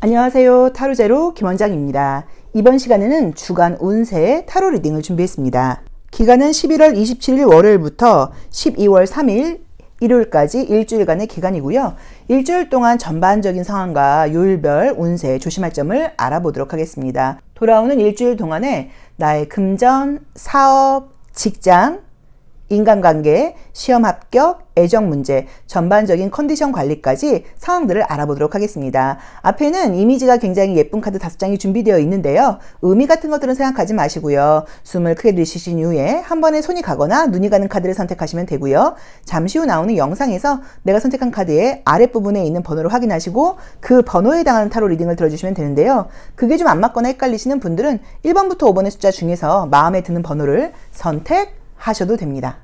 안녕하세요. 타로제로 김원장입니다. 이번 시간에는 주간 운세 타로 리딩을 준비했습니다. 기간은 11월 27일 월요일부터 12월 3일 일요일까지 일주일간의 기간이고요. 일주일 동안 전반적인 상황과 요일별 운세 조심할 점을 알아보도록 하겠습니다. 돌아오는 일주일 동안에 나의 금전, 사업, 직장, 인간관계, 시험 합격, 애정 문제, 전반적인 컨디션 관리까지 상황들을 알아보도록 하겠습니다. 앞에는 이미지가 굉장히 예쁜 카드 5장이 준비되어 있는데요. 의미 같은 것들은 생각하지 마시고요. 숨을 크게 들이쉬신 이후에 한 번에 손이 가거나 눈이 가는 카드를 선택하시면 되고요. 잠시 후 나오는 영상에서 내가 선택한 카드의 아랫부분에 있는 번호를 확인하시고 그 번호에 해당하는 타로 리딩을 들어주시면 되는데요. 그게 좀 안 맞거나 헷갈리시는 분들은 1번부터 5번의 숫자 중에서 마음에 드는 번호를 선택하셔도 됩니다.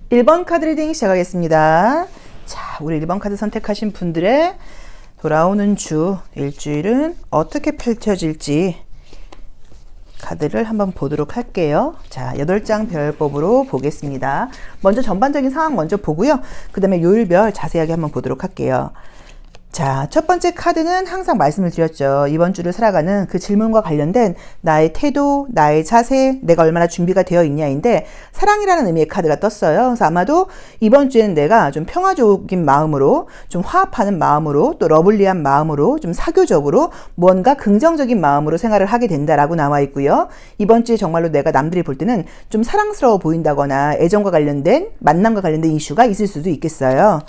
(1번) 카드 리딩 시작하겠습니다. 자, 우리 1번 카드 선택하신 분들의 돌아오는 주 일주일은 어떻게 펼쳐질지 카드를 한번 보도록 할게요. 자, 8장 별법으로 보겠습니다. 먼저 전반적인 상황 먼저 보고요. 그 다음에 요일별 자세하게 한번 보도록 할게요. 자, 첫 번째 카드는 항상 말씀을 드렸죠. 이번 주를 살아가는 그 질문과 관련된 나의 태도, 나의 자세, 내가 얼마나 준비가 되어 있냐인데 사랑이라는 의미의 카드가 떴어요. 그래서 아마도 이번 주에는 내가 좀 평화적인 마음으로, 좀 화합하는 마음으로, 또 러블리한 마음으로, 좀 사교적으로 뭔가 긍정적인 마음으로 생활을 하게 된다라고 나와 있고요. 이번 주에 정말로 내가 남들이 볼 때는 좀 사랑스러워 보인다거나 애정과 관련된, 만남과 관련된 이슈가 있을 수도 있겠어요.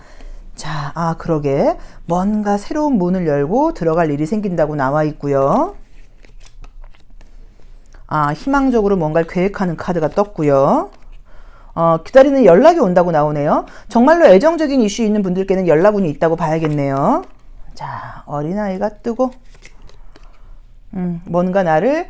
자, 그러게 뭔가 새로운 문을 열고 들어갈 일이 생긴다고 나와 있고요. 희망적으로 뭔가를 계획하는 카드가 떴고요. 기다리는 연락이 온다고 나오네요. 정말로 애정적인 이슈 있는 분들께는 연락운이 있다고 봐야겠네요. 자, 어린아이가 뜨고 뭔가 나를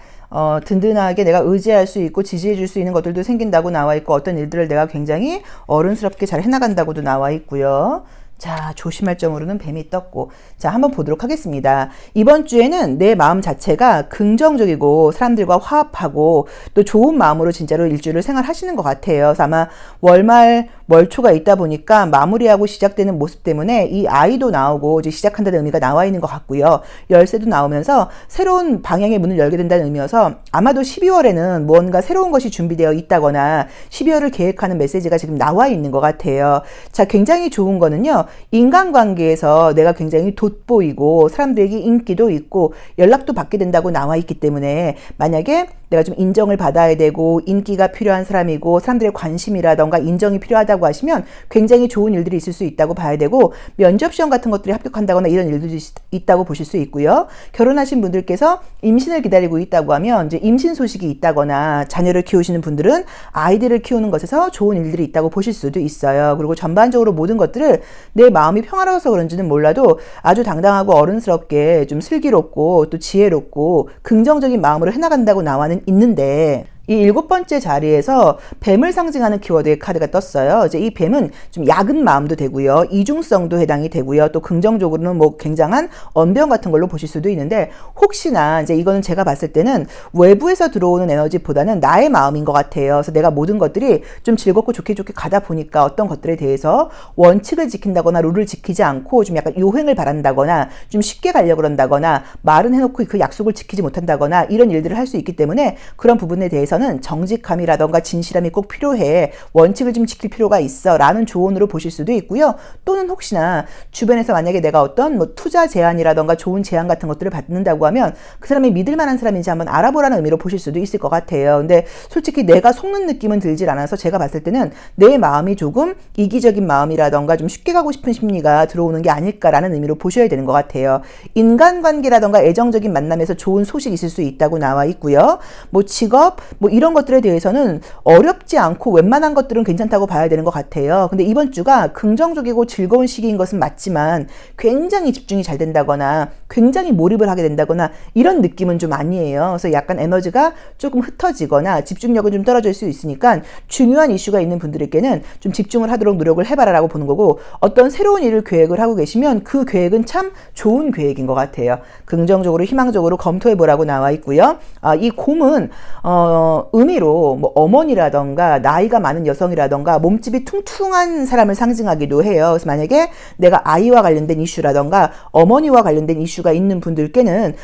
든든하게 내가 의지할 수 있고 지지해 줄 수 있는 것들도 생긴다고 나와 있고 어떤 일들을 내가 굉장히 어른스럽게 잘 해나간다고도 나와 있고요. 자, 조심할 점으로는 뱀이 떴고, 자, 한번 보도록 하겠습니다. 이번 주에는 내 마음 자체가 긍정적이고 사람들과 화합하고 또 좋은 마음으로 진짜로 일주일을 생활하시는 것 같아요. 그래서 아마 월말 월초가 있다 보니까 마무리하고 시작되는 모습 때문에 이 아이도 나오고 이제 시작한다는 의미가 나와 있는 것 같고요. 열쇠도 나오면서 새로운 방향의 문을 열게 된다는 의미여서 아마도 12월에는 뭔가 새로운 것이 준비되어 있다거나 12월을 계획하는 메시지가 지금 나와 있는 것 같아요. 자, 굉장히 좋은 거는요. 인간관계에서 내가 굉장히 돋보이고 사람들에게 인기도 있고 연락도 받게 된다고 나와 있기 때문에 만약에 내가 좀 인정을 받아야 되고 인기가 필요한 사람이고 사람들의 관심이라던가 인정이 필요하다고 하시면 굉장히 좋은 일들이 있을 수 있다고 봐야 되고 면접 시험 같은 것들이 합격한다거나 이런 일들이 있다고 보실 수 있고요. 결혼하신 분들께서 임신을 기다리고 있다고 하면 이제 임신 소식이 있다거나 자녀를 키우시는 분들은 아이들을 키우는 것에서 좋은 일들이 있다고 보실 수도 있어요. 그리고 전반적으로 모든 것들을 내 마음이 평화로워서 그런지는 몰라도 아주 당당하고 어른스럽게 좀 슬기롭고 또 지혜롭고 긍정적인 마음으로 해나간다고 나와는 있는데 이 7번째 자리에서 뱀을 상징하는 키워드의 카드가 떴어요. 이제 이 뱀은 좀 약은 마음도 되고요. 이중성도 해당이 되고요. 또 긍정적으로는 뭐 굉장한 언변 같은 걸로 보실 수도 있는데 혹시나 이제 이거는 제가 봤을 때는 외부에서 들어오는 에너지보다는 나의 마음인 것 같아요. 그래서 내가 모든 것들이 좀 즐겁고 좋게 가다 보니까 어떤 것들에 대해서 원칙을 지킨다거나 룰을 지키지 않고 좀 약간 요행을 바란다거나 좀 쉽게 가려고 그런다거나 말은 해놓고 그 약속을 지키지 못한다거나 이런 일들을 할 수 있기 때문에 그런 부분에 대해서 정직함이라던가 진실함이 꼭 필요해. 원칙을 좀 지킬 필요가 있어. 라는 조언으로 보실 수도 있고요. 또는 혹시나 주변에서 만약에 내가 어떤 뭐 투자 제안이라던가 좋은 제안 같은 것들을 받는다고 하면 그 사람이 믿을 만한 사람인지 한번 알아보라는 의미로 보실 수도 있을 것 같아요. 근데 솔직히 내가 속는 느낌은 들질 않아서 제가 봤을 때는 내 마음이 조금 이기적인 마음이라던가 좀 쉽게 가고 싶은 심리가 들어오는 게 아닐까라는 의미로 보셔야 되는 것 같아요. 인간관계라던가 애정적인 만남에서 좋은 소식이 있을 수 있다고 나와 있고요. 뭐 직업, 뭐 이런 것들에 대해서는 어렵지 않고 웬만한 것들은 괜찮다고 봐야 되는 것 같아요. 근데 이번 주가 긍정적이고 즐거운 시기인 것은 맞지만 굉장히 집중이 잘 된다거나 굉장히 몰입을 하게 된다거나 이런 느낌은 좀 아니에요. 그래서 약간 에너지가 조금 흩어지거나 집중력은 좀 떨어질 수 있으니까 중요한 이슈가 있는 분들에게는 좀 집중을 하도록 노력을 해봐라라고 보는 거고 어떤 새로운 일을 계획을 하고 계시면 그 계획은 참 좋은 계획인 것 같아요. 긍정적으로 희망적으로 검토해보라고 나와 있고요. 이 곰은 의미로 뭐 어머니라던가 나이가 많은 여성이라던가 몸집이 퉁퉁한 사람을 상징하기도 해요. 그래서 만약에 내가 아이와 관련된 이슈라던가 어머니와 관련된 이슈가 있는 분들께는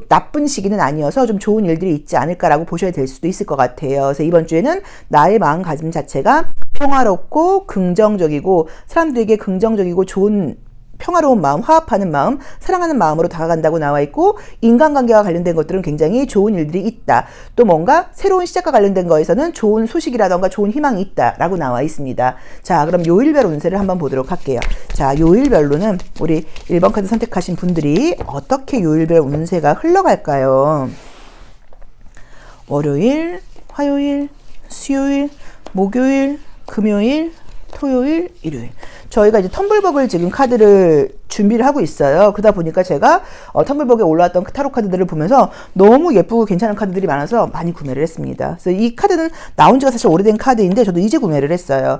나쁜 시기는 아니어서 좀 좋은 일들이 있지 않을까라고 보셔야 될 수도 있을 것 같아요. 그래서 이번 주에는 나의 마음가짐 자체가 평화롭고 긍정적이고 사람들에게 긍정적이고 좋은 평화로운 마음, 화합하는 마음, 사랑하는 마음으로 다가간다고 나와 있고 인간관계와 관련된 것들은 굉장히 좋은 일들이 있다. 또 뭔가 새로운 시작과 관련된 거에서는 좋은 소식이라던가 좋은 희망이 있다라고 나와 있습니다. 자, 그럼 요일별 운세를 한번 보도록 할게요. 자, 요일별로는 우리 1번 카드 선택하신 분들이 어떻게 요일별 운세가 흘러갈까요? 월요일, 화요일, 수요일, 목요일, 금요일, 토요일, 일요일. 저희가 이제 텀블벅을 지금 카드를 준비를 하고 있어요. 그러다 보니까 제가 텀블벅에 올라왔던 타로 카드들을 보면서 너무 예쁘고 괜찮은 카드들이 많아서 많이 구매를 했습니다. 그래서 이 카드는 나온 지가 사실 오래된 카드인데 저도 이제 구매를 했어요.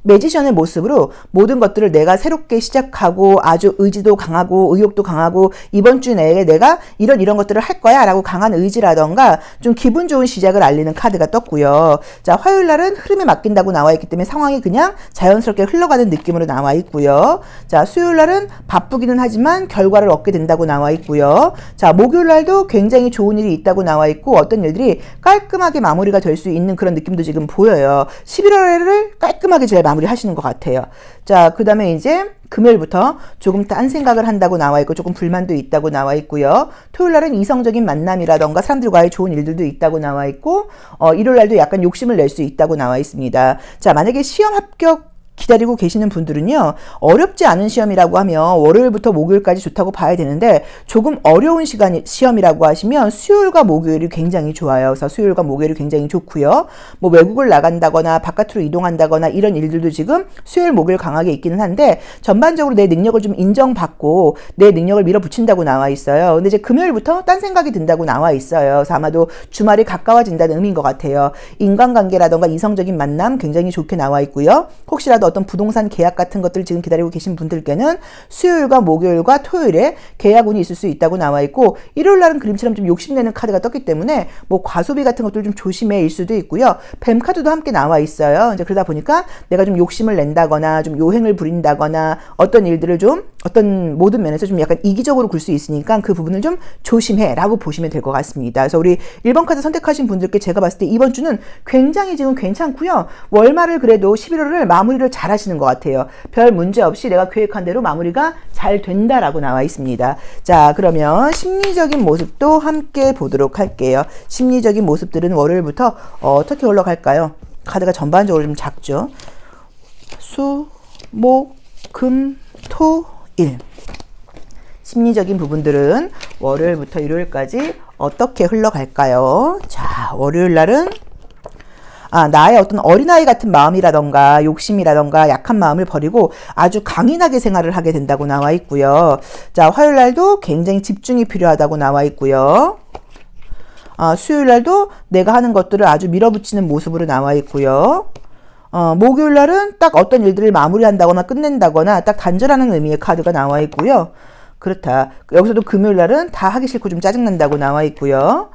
매지션의 모습으로 모든 것들을 내가 새롭게 시작하고 아주 의지도 강하고 의욕도 강하고 이번 주 내에 내가 이런 것들을 할 거야 라고 강한 의지라던가 좀 기분 좋은 시작을 알리는 카드가 떴고요. 자, 화요일 날은 흐름에 맡긴다고 나와 있기 때문에 상황이 그냥 자연스럽게 흘러가는 느낌으로 나와 있고요. 자, 수요일 날은 바쁘기는 하지만 결과를 얻게 된다고 나와 있고요. 자, 목요일 날도 굉장히 좋은 일이 있다고 나와 있고 어떤 일들이 깔끔하게 마무리가 될 수 있는 그런 느낌도 지금 보여요. 11월을 깔끔하게 잘 마무리 하시는 것 같아요. 자, 그 다음에 이제 금요일부터 조금 딴 생각을 한다고 나와 있고 조금 불만도 있다고 나와 있고요. 토요일 날은 이성적인 만남이라던가 사람들과의 좋은 일들도 있다고 나와 있고 일요일 날도 약간 욕심을 낼 수 있다고 나와 있습니다. 자, 만약에 시험 합격 기다리고 계시는 분들은요, 어렵지 않은 시험이라고 하면 월요일부터 목요일까지 좋다고 봐야 되는데 조금 어려운 시험이라고 하시면 수요일과 목요일이 굉장히 좋아요. 그래서 수요일과 목요일이 굉장히 좋고요. 뭐 외국을 나간다거나 바깥으로 이동한다거나 이런 일들도 지금 수요일 목요일 강하게 있기는 한데 전반적으로 내 능력을 좀 인정받고 내 능력을 밀어붙인다고 나와 있어요. 근데 이제 금요일부터 딴 생각이 든다고 나와 있어요. 그래서 아마도 주말이 가까워진다는 의미인 것 같아요. 인간관계라던가 이성적인 만남 굉장히 좋게 나와 있고요. 혹시라도 어떤 부동산 계약 같은 것들을 지금 기다리고 계신 분들께는 수요일과 목요일과 토요일에 계약운이 있을 수 있다고 나와 있고 일요일 날은 그림처럼 좀 욕심내는 카드가 떴기 때문에 뭐 과소비 같은 것들 좀 조심해일 수도 있고요. 뱀 카드도 함께 나와 있어요. 이제 그러다 보니까 내가 좀 욕심을 낸다거나 좀 요행을 부린다거나 어떤 일들을 좀 어떤 모든 면에서 좀 약간 이기적으로 굴 수 있으니까 그 부분을 좀 조심해라고 보시면 될 것 같습니다. 그래서 우리 1번 카드 선택하신 분들께 제가 봤을 때 이번 주는 굉장히 지금 괜찮고요. 월말을 그래도 11월을 마무리를 잘 하시는 것 같아요. 별 문제 없이 내가 계획한 대로 마무리가 잘 된다라고 나와 있습니다. 자, 그러면 심리적인 모습도 함께 보도록 할게요. 심리적인 모습들은 월요일부터 어떻게 흘러갈까요? 카드가 전반적으로 좀 작죠. 수, 목, 금, 토, 일. 심리적인 부분들은 월요일부터 일요일까지 어떻게 흘러갈까요? 자, 월요일 날은 나의 어떤 어린아이 같은 마음이라던가 욕심이라던가 약한 마음을 버리고 아주 강인하게 생활을 하게 된다고 나와 있고요. 자, 화요일 날도 굉장히 집중이 필요하다고 나와 있고요. 수요일 날도 내가 하는 것들을 아주 밀어붙이는 모습으로 나와 있고요. 목요일 날은 딱 어떤 일들을 마무리한다거나 끝낸다거나 딱 단절하는 의미의 카드가 나와 있고요. 그렇다. 여기서도 금요일 날은 다 하기 싫고 좀 짜증난다고 나와 있고요.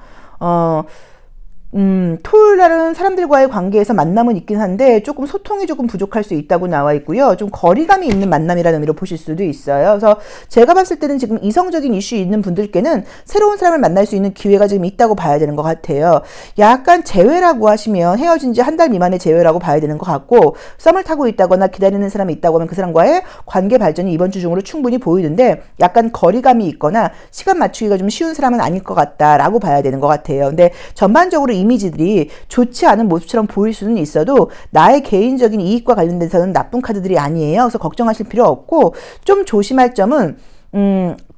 토요일 날은 사람들과의 관계에서 만남은 있긴 한데 조금 소통이 조금 부족할 수 있다고 나와 있고요. 좀 거리감이 있는 만남이라는 의미로 보실 수도 있어요. 그래서 제가 봤을 때는 지금 이성적인 이슈 있는 분들께는 새로운 사람을 만날 수 있는 기회가 지금 있다고 봐야 되는 것 같아요. 약간 재회라고 하시면 헤어진 지 한 달 미만의 재회라고 봐야 되는 것 같고 썸을 타고 있다거나 기다리는 사람이 있다고 하면 그 사람과의 관계 발전이 이번 주 중으로 충분히 보이는데 약간 거리감이 있거나 시간 맞추기가 좀 쉬운 사람은 아닐 것 같다라고 봐야 되는 것 같아요. 근데 전반적으로 이미지들이 좋지 않은 모습처럼 보일 수는 있어도 나의 개인적인 이익과 관련돼서는 나쁜 카드들이 아니에요. 그래서 걱정하실 필요 없고 좀 조심할 점은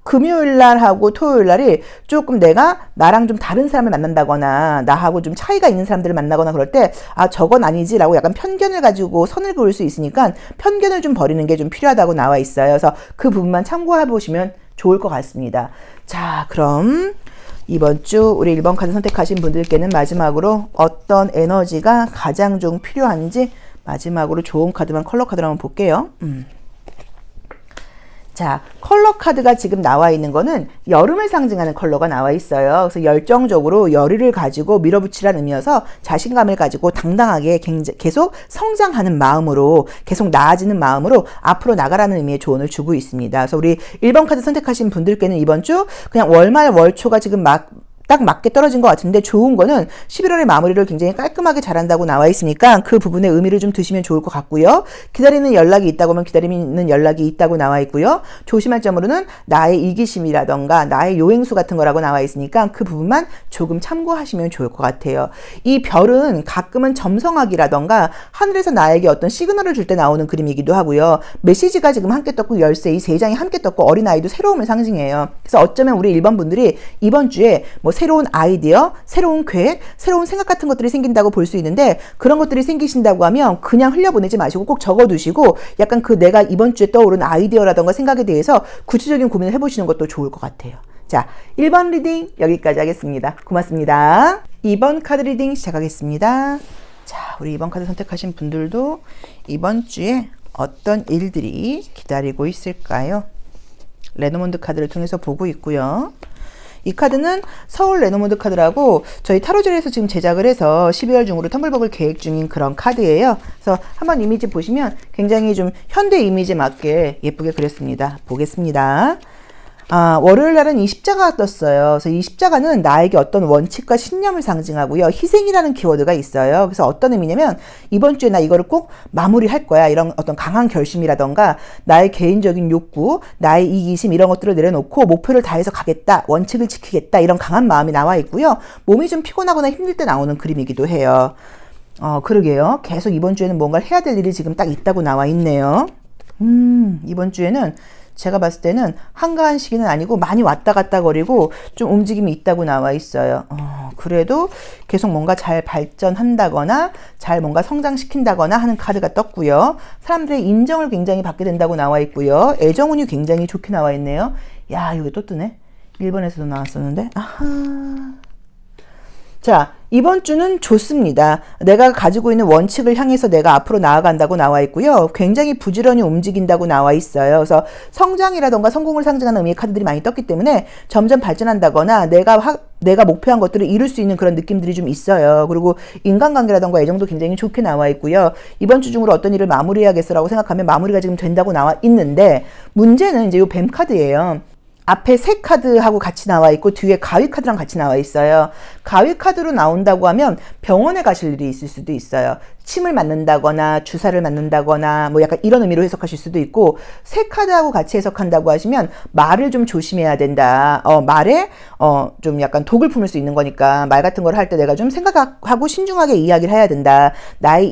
금요일 날하고 토요일 날이 조금 내가 나랑 좀 다른 사람을 만난다거나 나하고 좀 차이가 있는 사람들을 만나거나 그럴 때 저건 아니지라고 약간 편견을 가지고 선을 그을 수 있으니까 편견을 좀 버리는 게 좀 필요하다고 나와 있어요. 그래서 그 부분만 참고해 보시면 좋을 것 같습니다. 자, 그럼 이번 주 우리 1번 카드 선택하신 분들께는 마지막으로 어떤 에너지가 가장 좀 필요한지 마지막으로 좋은 카드만 컬러 카드로 한번 볼게요. 자, 컬러 카드가 지금 나와 있는 거는 여름을 상징하는 컬러가 나와 있어요. 그래서 열정적으로 열의를 가지고 밀어붙이라는 의미여서 자신감을 가지고 당당하게 계속 성장하는 마음으로, 계속 나아지는 마음으로 앞으로 나가라는 의미의 조언을 주고 있습니다. 그래서 우리 1번 카드 선택하신 분들께는 이번 주 그냥 월말 월초가 지금 딱 맞게 떨어진 것 같은데, 좋은 거는 11월의 마무리를 굉장히 깔끔하게 잘한다고 나와 있으니까 그 부분에 의미를 좀 두시면 좋을 것 같고요. 기다리는 연락이 있다고 하면 기다리는 연락이 있다고 나와 있고요. 조심할 점으로는 나의 이기심이라던가 나의 요행수 같은 거라고 나와 있으니까 그 부분만 조금 참고하시면 좋을 것 같아요. 이 별은 가끔은 점성학이라던가 하늘에서 나에게 어떤 시그널을 줄 때 나오는 그림이기도 하고요. 메시지가 지금 함께 떴고 열쇠 이 세 장이 함께 떴고 어린아이도 새로움을 상징해요. 그래서 어쩌면 우리 1번 분들이 이번 주에 뭐 새로운 아이디어, 새로운 계획, 새로운 생각 같은 것들이 생긴다고 볼 수 있는데, 그런 것들이 생기신다고 하면 그냥 흘려보내지 마시고 꼭 적어두시고 약간 그 내가 이번 주에 떠오른 아이디어라던가 생각에 대해서 구체적인 고민을 해보시는 것도 좋을 것 같아요. 자, 1번 리딩 여기까지 하겠습니다. 고맙습니다. 2번 카드 리딩 시작하겠습니다. 자, 우리 2번 카드 선택하신 분들도 이번 주에 어떤 일들이 기다리고 있을까요? 레노몬드 카드를 통해서 보고 있고요. 이 카드는 서울 레노몬드 카드라고 저희 타로젤에서 지금 제작을 해서 12월 중으로 텀블벅을 계획 중인 그런 카드예요. 그래서 한번 이미지 보시면 굉장히 좀 현대 이미지에 맞게 예쁘게 그렸습니다. 보겠습니다. 월요일 날은 이 십자가가 떴어요. 그래서 이 십자가는 나에게 어떤 원칙과 신념을 상징하고요. 희생이라는 키워드가 있어요. 그래서 어떤 의미냐면 이번 주에 나 이거를 꼭 마무리할 거야. 이런 어떤 강한 결심이라던가 나의 개인적인 욕구, 나의 이기심 이런 것들을 내려놓고 목표를 다해서 가겠다. 원칙을 지키겠다. 이런 강한 마음이 나와 있고요. 몸이 좀 피곤하거나 힘들 때 나오는 그림이기도 해요. 그러게요. 계속 이번 주에는 뭔가를 해야 될 일이 지금 딱 있다고 나와 있네요. 이번 주에는 제가 봤을 때는 한가한 시기는 아니고 많이 왔다 갔다 거리고 좀 움직임이 있다고 나와 있어요. 그래도 계속 뭔가 잘 발전한다거나 잘 뭔가 성장시킨다거나 하는 카드가 떴고요. 사람들의 인정을 굉장히 받게 된다고 나와 있고요. 애정운이 굉장히 좋게 나와 있네요. 야, 이거 또 뜨네. 1번에서도 나왔었는데. 아하. 자, 이번 주는 좋습니다. 내가 가지고 있는 원칙을 향해서 내가 앞으로 나아간다고 나와 있고요. 굉장히 부지런히 움직인다고 나와 있어요. 그래서 성장이라던가 성공을 상징하는 의미의 카드들이 많이 떴기 때문에 점점 발전한다거나 내가 목표한 것들을 이룰 수 있는 그런 느낌들이 좀 있어요. 그리고 인간관계라던가 애정도 굉장히 좋게 나와 있고요. 이번 주 중으로 어떤 일을 마무리해야겠어라고 생각하면 마무리가 지금 된다고 나와 있는데, 문제는 이제 이 뱀 카드예요. 앞에 새 카드하고 같이 나와 있고 뒤에 가위 카드랑 같이 나와 있어요. 가위 카드로 나온다고 하면 병원에 가실 일이 있을 수도 있어요. 침을 맞는다거나 주사를 맞는다거나 뭐 약간 이런 의미로 해석하실 수도 있고, 새 카드하고 같이 해석한다고 하시면 말을 좀 조심해야 된다. 말에 좀 약간 독을 품을 수 있는 거니까 말 같은 걸 할 때 내가 좀 생각하고 신중하게 이야기를 해야 된다. 나의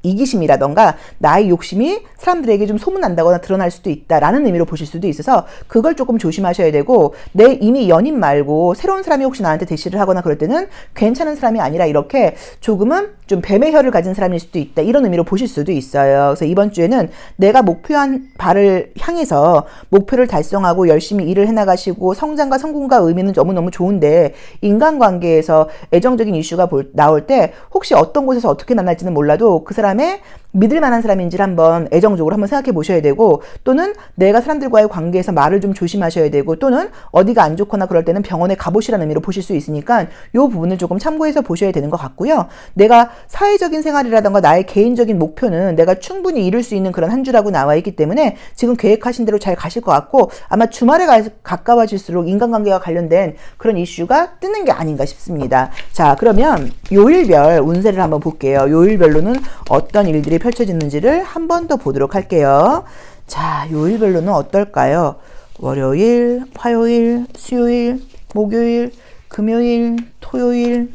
이기심이라던가 나의 욕심이 사람들에게 좀 소문난다거나 드러날 수도 있다라는 의미로 보실 수도 있어서 그걸 조금 조심하셔야 되고, 내 이미 연인 말고 새로운 사람이 혹시 나한테 대시를 하거나 그럴 때는 괜찮은 사람이 아니라 이렇게 조금은 좀 뱀의 혀를 가진 사람일 수도 있다. 이런 의미로 보실 수도 있어요. 그래서 이번 주에는 내가 목표한 바를 향해서 목표를 달성하고 열심히 일을 해나가시고 성장과 성공과 의미는 너무너무 좋은데, 인간관계에서 애정적인 이슈가 나올 때 혹시 어떤 곳에서 어떻게 만날지는 몰라도 그 사람의 믿을 만한 사람인지를 한번 애정적으로 한번 생각해 보셔야 되고, 또는 내가 사람들과의 관계에서 말을 좀 조심하셔야 되고, 또는 어디가 안 좋거나 그럴 때는 병원에 가보시라는 의미로 보실 수 있으니까 이 부분을 조금 참고해서 보셔야 되는 것 같고요. 내가 사회적인 생활이라던가 나의 개인적인 목표는 내가 충분히 이룰 수 있는 그런 한 주라고 나와 있기 때문에 지금 계획하신 대로 잘 가실 것 같고, 아마 주말에 가까워질수록 인간관계와 관련된 그런 이슈가 뜨는 게 아닌가 싶습니다. 자, 그러면 요일별 운세를 한번 볼게요. 요일별로는 어떤 일들이 펼쳐지는지를 한 번 더 보도록 할게요. 자, 요일별로는 어떨까요? 월요일, 화요일, 수요일, 목요일, 금요일, 토요일,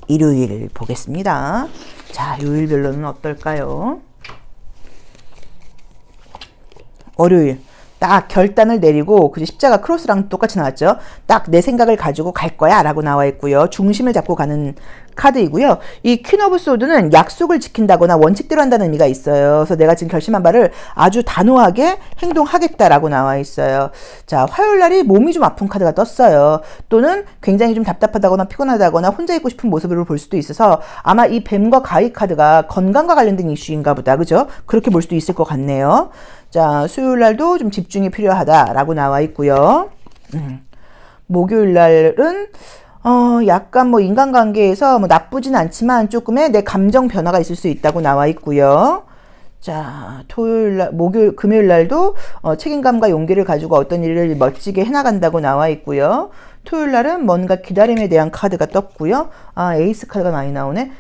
일요일 보겠습니다. 자, 요일별로는 어떨까요? 월요일 딱 결단을 내리고, 그죠? 십자가 크로스랑 똑같이 나왔죠. 딱 내 생각을 가지고 갈 거야 라고 나와 있고요. 중심을 잡고 가는 카드이고요. 이 퀸 오브 소드는 약속을 지킨다거나 원칙대로 한다는 의미가 있어요. 그래서 내가 지금 결심한 바를 아주 단호하게 행동하겠다라고 나와 있어요. 자, 화요일 날이 몸이 좀 아픈 카드가 떴어요. 또는 굉장히 좀 답답하다거나 피곤하다거나 혼자 있고 싶은 모습으로 볼 수도 있어서 아마 이 뱀과 가위 카드가 건강과 관련된 이슈인가 보다. 그죠? 그렇게 볼 수도 있을 것 같네요. 자, 수요일 날도 좀 집중이 필요하다라고 나와 있고요. 목요일 날은 약간 뭐 인간관계에서 뭐 나쁘진 않지만 조금의 내 감정 변화가 있을 수 있다고 나와 있고요. 자, 토요일 날, 금요일 날도 책임감과 용기를 가지고 어떤 일을 멋지게 해나간다고 나와 있고요. 토요일 날은 뭔가 기다림에 대한 카드가 떴고요. 아, 에이스 카드가 많이 나오네.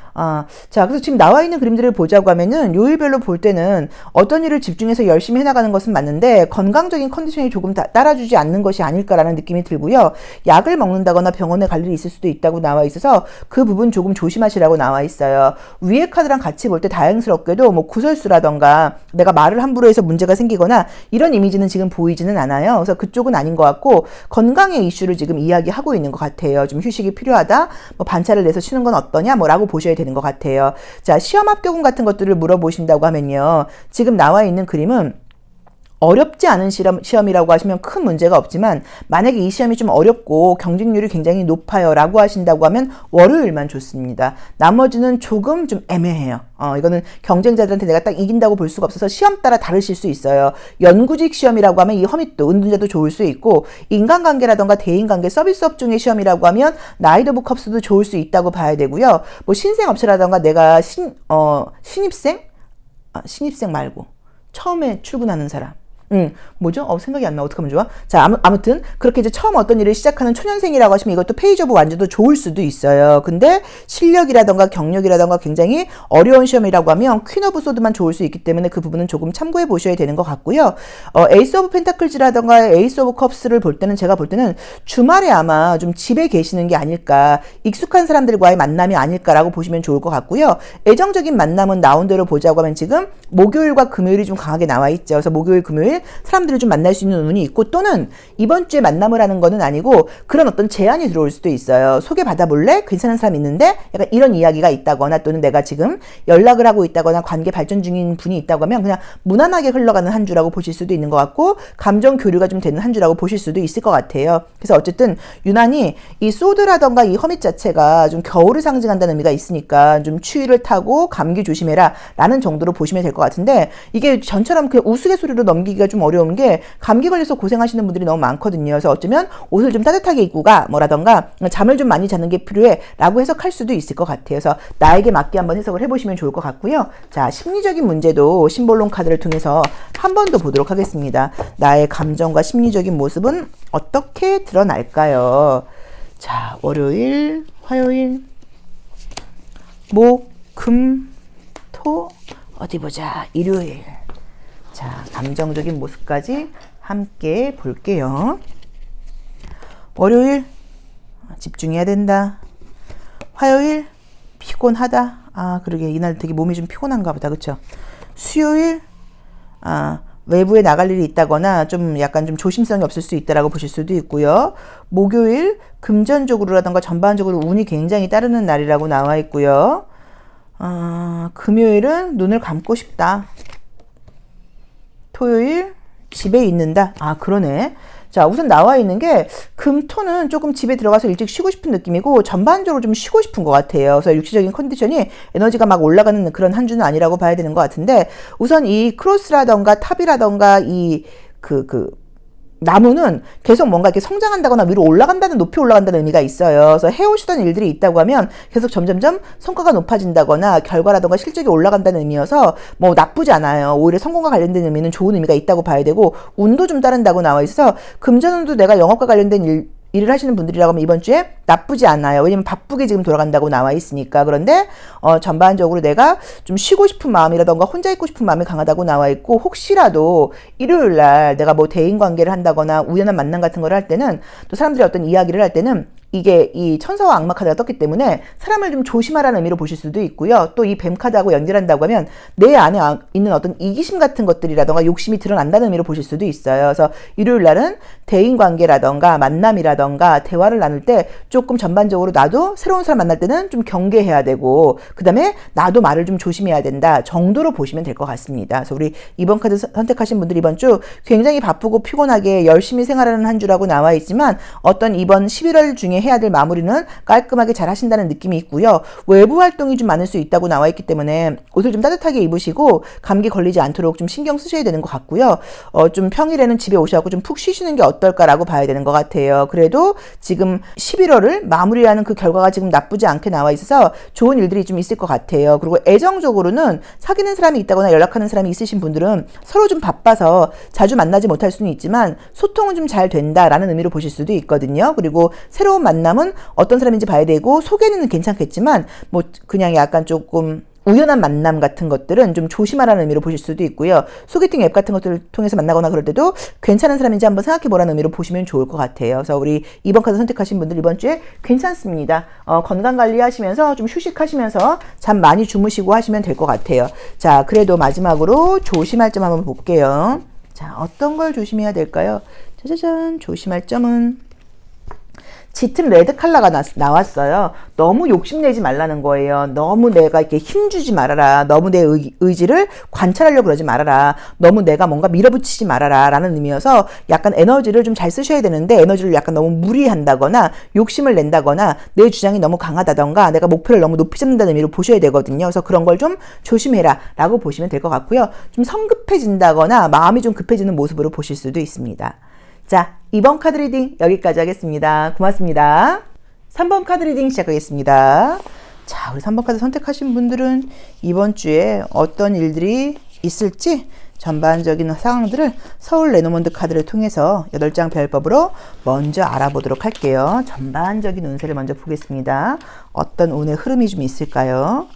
자, 그래서 지금 나와 있는 그림들을 보자고 하면은 요일별로 볼 때는 어떤 일을 집중해서 열심히 해나가는 것은 맞는데 건강적인 컨디션이 조금 따라주지 않는 것이 아닐까라는 느낌이 들고요. 약을 먹는다거나 병원에 갈 일이 있을 수도 있다고 나와 있어서 그 부분 조금 조심하시라고 나와 있어요. 위에 카드랑 같이 볼 때 다행스럽게도 뭐 구설수라던가 내가 말을 함부로 해서 문제가 생기거나 이런 이미지는 지금 보이지는 않아요. 그래서 그쪽은 아닌 것 같고 건강의 이슈를 지금 이야기하고 있는 것 같아요. 좀 휴식이 필요하다. 뭐 반차를 내서 쉬는 건 어떠냐? 뭐라고 보셔야 되는 것 같아요. 자, 시험 합격운 같은 것들을 물어보신다고 하면요. 지금 나와 있는 그림은 어렵지 않은 시험이라고 하시면 큰 문제가 없지만 만약에 이 시험이 좀 어렵고 경쟁률이 굉장히 높아요 라고 하신다고 하면 월요일만 좋습니다. 나머지는 조금 좀 애매해요. 이거는 경쟁자들한테 내가 딱 이긴다고 볼 수가 없어서 시험 따라 다르실 수 있어요. 연구직 시험이라고 하면 이 허밋도 은둔자도 좋을 수 있고 인간관계라던가 대인관계 서비스업 중의 시험이라고 하면 나이드 오브 컵스도 좋을 수 있다고 봐야 되고요. 뭐 신생업체라던가 내가 신입생 말고 처음에 출근하는 사람. 뭐죠? 생각이 안 나. 어떻게 하면 좋아? 자, 아무튼, 그렇게 이제 처음 어떤 일을 시작하는 초년생이라고 하시면 이것도 페이지 오브 완전도 좋을 수도 있어요. 근데 실력이라던가 경력이라던가 굉장히 어려운 시험이라고 하면 퀸 오브 소드만 좋을 수 있기 때문에 그 부분은 조금 참고해 보셔야 되는 것 같고요. 에이스 오브 펜타클즈라던가 에이스 오브 컵스를 볼 때는 제가 볼 때는 주말에 아마 좀 집에 계시는 게 아닐까, 익숙한 사람들과의 만남이 아닐까라고 보시면 좋을 것 같고요. 애정적인 만남은 나온 대로 보자고 하면 지금 목요일과 금요일이 좀 강하게 나와 있죠. 그래서 목요일, 금요일 사람들을 좀 만날 수 있는 운이 있고 또는 이번 주에 만남을 하는 거는 아니고 그런 어떤 제안이 들어올 수도 있어요. 소개받아 볼래? 괜찮은 사람 있는데? 약간 이런 이야기가 있다거나 또는 내가 지금 연락을 하고 있다거나 관계 발전 중인 분이 있다고 하면 그냥 무난하게 흘러가는 한 주라고 보실 수도 있는 것 같고 감정 교류가 좀 되는 한 주라고 보실 수도 있을 것 같아요. 그래서 어쨌든 유난히 이 소드라던가 이 허밋 자체가 좀 겨울을 상징한다는 의미가 있으니까 좀 추위를 타고 감기 조심해라 라는 정도로 보시면 될 것 같은데 이게 전처럼 그냥 우스갯소리로 넘기기가 좀 어려운 게 감기 걸려서 고생하시는 분들이 너무 많거든요. 그래서 어쩌면 옷을 좀 따뜻하게 입고 가 뭐라던가 잠을 좀 많이 자는 게 필요해 라고 해석할 수도 있을 것 같아요. 그래서 나에게 맞게 한번 해석을 해보시면 좋을 것 같고요. 자, 심리적인 문제도 심볼론 카드를 통해서 한 번 더 보도록 하겠습니다. 나의 감정과 심리적인 모습은 어떻게 드러날까요? 자, 월요일, 화요일, 목, 금, 토, 어디 보자. 일요일. 자, 감정적인 모습까지 함께 볼게요. 월요일, 집중해야 된다. 화요일, 피곤하다. 그러게 이날 되게 몸이 좀 피곤한가 보다. 그쵸? 수요일, 외부에 나갈 일이 있다거나 좀 약간 좀 조심성이 없을 수 있다라고 보실 수도 있고요. 목요일, 금전적으로라던가 전반적으로 운이 굉장히 따르는 날이라고 나와 있고요. 금요일은 눈을 감고 싶다. 토요일 집에 있는다. 그러네. 자, 우선 나와 있는 게 금토는 조금 집에 들어가서 일찍 쉬고 싶은 느낌이고 전반적으로 좀 쉬고 싶은 것 같아요. 그래서 육체적인 컨디션이 에너지가 막 올라가는 그런 한 주는 아니라고 봐야 되는 것 같은데 우선 이 크로스라던가 탑이라던가 이 나무는 계속 뭔가 이렇게 성장한다거나 위로 올라간다는, 높이 올라간다는 의미가 있어요. 그래서 해오시던 일들이 있다고 하면 계속 점점점 성과가 높아진다거나 결과라던가 실적이 올라간다는 의미여서 뭐 나쁘지 않아요. 오히려 성공과 관련된 의미는 좋은 의미가 있다고 봐야 되고 운도 좀 따른다고 나와 있어서 금전운도 내가 영업과 관련된 일을 하시는 분들이라고 하면 이번 주에 나쁘지 않아요. 왜냐면 바쁘게 지금 돌아간다고 나와 있으니까. 그런데 전반적으로 내가 좀 쉬고 싶은 마음이라던가 혼자 있고 싶은 마음이 강하다고 나와 있고 혹시라도 일요일 날 내가 뭐 대인관계를 한다거나 우연한 만남 같은 걸 할 때는 또 사람들이 어떤 이야기를 할 때는 이게 이 천사와 악마 카드가 떴기 때문에 사람을 좀 조심하라는 의미로 보실 수도 있고요. 또 이 뱀 카드하고 연결한다고 하면 내 안에 있는 어떤 이기심 같은 것들이라던가 욕심이 드러난다는 의미로 보실 수도 있어요. 그래서 일요일 날은 대인관계라던가 만남이라던가 대화를 나눌 때 조금 전반적으로 나도 새로운 사람 만날 때는 좀 경계해야 되고 그 다음에 나도 말을 좀 조심해야 된다 정도로 보시면 될 것 같습니다. 그래서 우리 이번 카드 선택하신 분들 이번 주 굉장히 바쁘고 피곤하게 열심히 생활하는 한 주라고 나와 있지만 어떤 이번 11월 중에 해야 될 마무리는 깔끔하게 잘 하신다는 느낌이 있고요. 외부 활동이 좀 많을 수 있다고 나와 있기 때문에 옷을 좀 따뜻하게 입으시고 감기 걸리지 않도록 좀 신경 쓰셔야 되는 것 같고요. 좀 평일에는 집에 오셔서 좀 푹 쉬시는 게 어떨까라고 봐야 되는 것 같아요. 그래도 지금 11월을 마무리하는 그 결과가 지금 나쁘지 않게 나와 있어서 좋은 일들이 좀 있을 것 같아요. 그리고 애정적으로는 사귀는 사람이 있다거나 연락하는 사람이 있으신 분들은 서로 좀 바빠서 자주 만나지 못할 수는 있지만 소통은 좀 잘 된다라는 의미로 보실 수도 있거든요. 그리고 새로운 만남은 어떤 사람인지 봐야 되고 소개는 괜찮겠지만 뭐 그냥 약간 조금 우연한 만남 같은 것들은 좀 조심하라는 의미로 보실 수도 있고요. 소개팅 앱 같은 것들을 통해서 만나거나 그럴 때도 괜찮은 사람인지 한번 생각해 보라는 의미로 보시면 좋을 것 같아요. 그래서 우리 이번 카드 선택하신 분들 이번 주에 괜찮습니다. 건강 관리하시면서 좀 휴식하시면서 잠 많이 주무시고 하시면 될 것 같아요. 자, 그래도 마지막으로 조심할 점 한번 볼게요. 자, 어떤 걸 조심해야 될까요? 짜자잔, 조심할 점은 짙은 레드 컬러가 나왔어요. 너무 욕심내지 말라는 거예요. 너무 내가 이렇게 힘주지 말아라. 너무 내 의지를 관찰하려고 그러지 말아라. 너무 내가 뭔가 밀어붙이지 말아라 라는 의미여서 약간 에너지를 좀 잘 쓰셔야 되는데 에너지를 약간 너무 무리한다거나 욕심을 낸다거나 내 주장이 너무 강하다던가 내가 목표를 너무 높이 잡는다는 의미로 보셔야 되거든요. 그래서 그런 걸 좀 조심해라 라고 보시면 될 것 같고요. 좀 성급해진다거나 마음이 좀 급해지는 모습으로 보실 수도 있습니다. 자, 2번 카드 리딩 여기까지 하겠습니다. 고맙습니다. 3번 카드 리딩 시작하겠습니다. 자, 우리 3번 카드 선택하신 분들은 이번 주에 어떤 일들이 있을지 전반적인 상황들을 서울 레노먼드 카드를 통해서 8장 별법으로 먼저 알아보도록 할게요. 전반적인 운세를 먼저 보겠습니다. 어떤 운의 흐름이 좀 있을까요?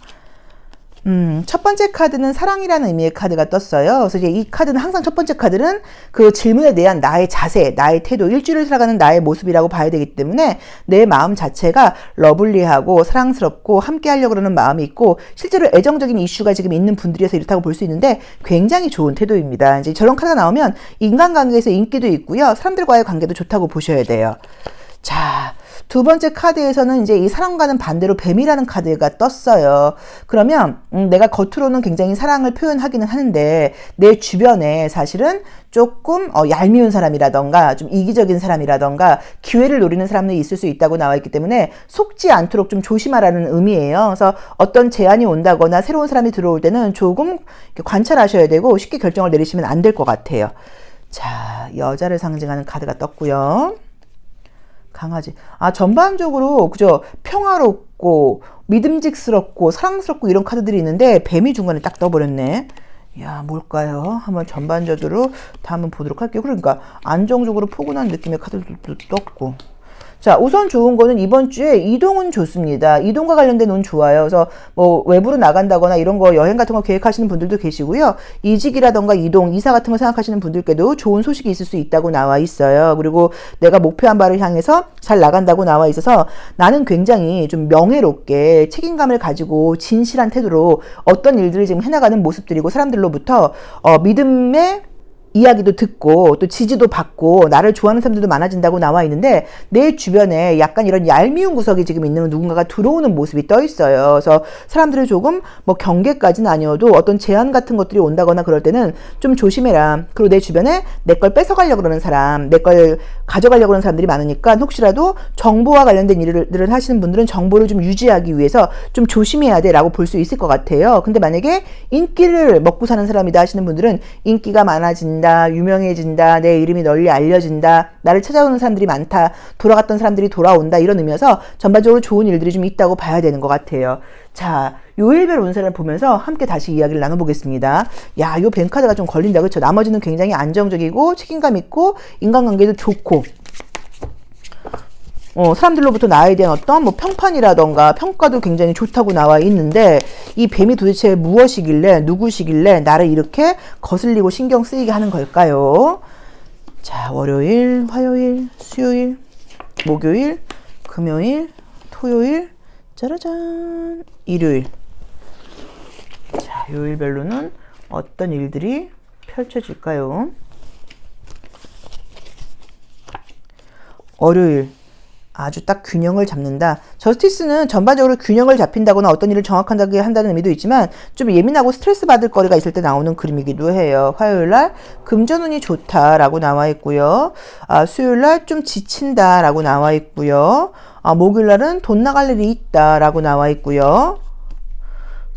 첫 번째 카드는 사랑이라는 의미의 카드가 떴어요. 그래서 이제 이 카드는 항상 첫 번째 카드는 그 질문에 대한 나의 자세, 나의 태도, 일주일을 살아가는 나의 모습이라고 봐야 되기 때문에 내 마음 자체가 러블리하고 사랑스럽고 함께 하려고 그러는 마음이 있고 실제로 애정적인 이슈가 지금 있는 분들이어서 이렇다고 볼 수 있는데 굉장히 좋은 태도입니다. 이제 저런 카드가 나오면 인간관계에서 인기도 있고요. 사람들과의 관계도 좋다고 보셔야 돼요. 자, 두 번째 카드에서는 이제 이 사랑과는 반대로 뱀이라는 카드가 떴어요. 그러면 내가 겉으로는 굉장히 사랑을 표현하기는 하는데 내 주변에 사실은 조금 얄미운 사람이라던가 좀 이기적인 사람이라던가 기회를 노리는 사람들이 있을 수 있다고 나와 있기 때문에 속지 않도록 좀 조심하라는 의미예요. 그래서 어떤 제안이 온다거나 새로운 사람이 들어올 때는 조금 관찰하셔야 되고 쉽게 결정을 내리시면 안 될 것 같아요. 자, 여자를 상징하는 카드가 떴고요. 강아지. 전반적으로 그죠? 평화롭고 믿음직스럽고 사랑스럽고 이런 카드들이 있는데 뱀이 중간에 딱 떠버렸네. 야, 뭘까요? 한번 전반적으로 다 한번 보도록 할게요. 그러니까 안정적으로 포근한 느낌의 카드들도 떴고. 자, 우선 좋은 거는 이번 주에 이동은 좋습니다. 이동과 관련된 운 좋아요. 그래서 뭐 외부로 나간다거나 이런 거 여행 같은 거 계획하시는 분들도 계시고요. 이직이라던가 이동, 이사 같은 거 생각하시는 분들께도 좋은 소식이 있을 수 있다고 나와 있어요. 그리고 내가 목표한 바를 향해서 잘 나간다고 나와 있어서 나는 굉장히 좀 명예롭게 책임감을 가지고 진실한 태도로 어떤 일들을 지금 해나가는 모습들이고 사람들로부터 믿음의 이야기도 듣고 또 지지도 받고 나를 좋아하는 사람들도 많아진다고 나와 있는데 내 주변에 약간 이런 얄미운 구석이 지금 있는 누군가가 들어오는 모습이 떠 있어요. 그래서 사람들을 조금 뭐 경계까지는 아니어도 어떤 제안 같은 것들이 온다거나 그럴 때는 좀 조심해라. 그리고 내 주변에 내 걸 뺏어가려고 그러는 사람, 내 걸 가져가려고 그러는 사람들이 많으니까 혹시라도 정보와 관련된 일을 하시는 분들은 정보를 좀 유지하기 위해서 좀 조심해야 돼 라고 볼 수 있을 것 같아요. 근데 만약에 인기를 먹고 사는 사람이다 하시는 분들은 인기가 많아진다, 유명해진다, 내 이름이 널리 알려진다, 나를 찾아오는 사람들이 많다, 돌아갔던 사람들이 돌아온다 이런 의미여서 전반적으로 좋은 일들이 좀 있다고 봐야 되는 것 같아요. 자, 요일별 운세를 보면서 함께 다시 이야기를 나눠보겠습니다. 야, 요 뱅카드가 좀 걸린다, 그렇죠? 나머지는 굉장히 안정적이고 책임감 있고 인간관계도 좋고 사람들로부터 나에 대한 어떤 뭐 평판이라던가 평가도 굉장히 좋다고 나와 있는데 이 뱀이 도대체 무엇이길래 누구시길래 나를 이렇게 거슬리고 신경 쓰이게 하는 걸까요? 자, 월요일, 화요일, 수요일, 목요일, 금요일, 토요일, 짜라잔, 일요일. 자, 요일별로는 어떤 일들이 펼쳐질까요? 월요일, 아주 딱 균형을 잡는다. 저스티스는 전반적으로 균형을 잡힌다거나 어떤 일을 정확하게 한다는 의미도 있지만 좀 예민하고 스트레스 받을 거리가 있을 때 나오는 그림이기도 해요. 화요일날 금전운이 좋다라고 나와 있고요. 수요일날 좀 지친다라고 나와 있고요. 목요일날은 돈 나갈 일이 있다라고 나와 있고요.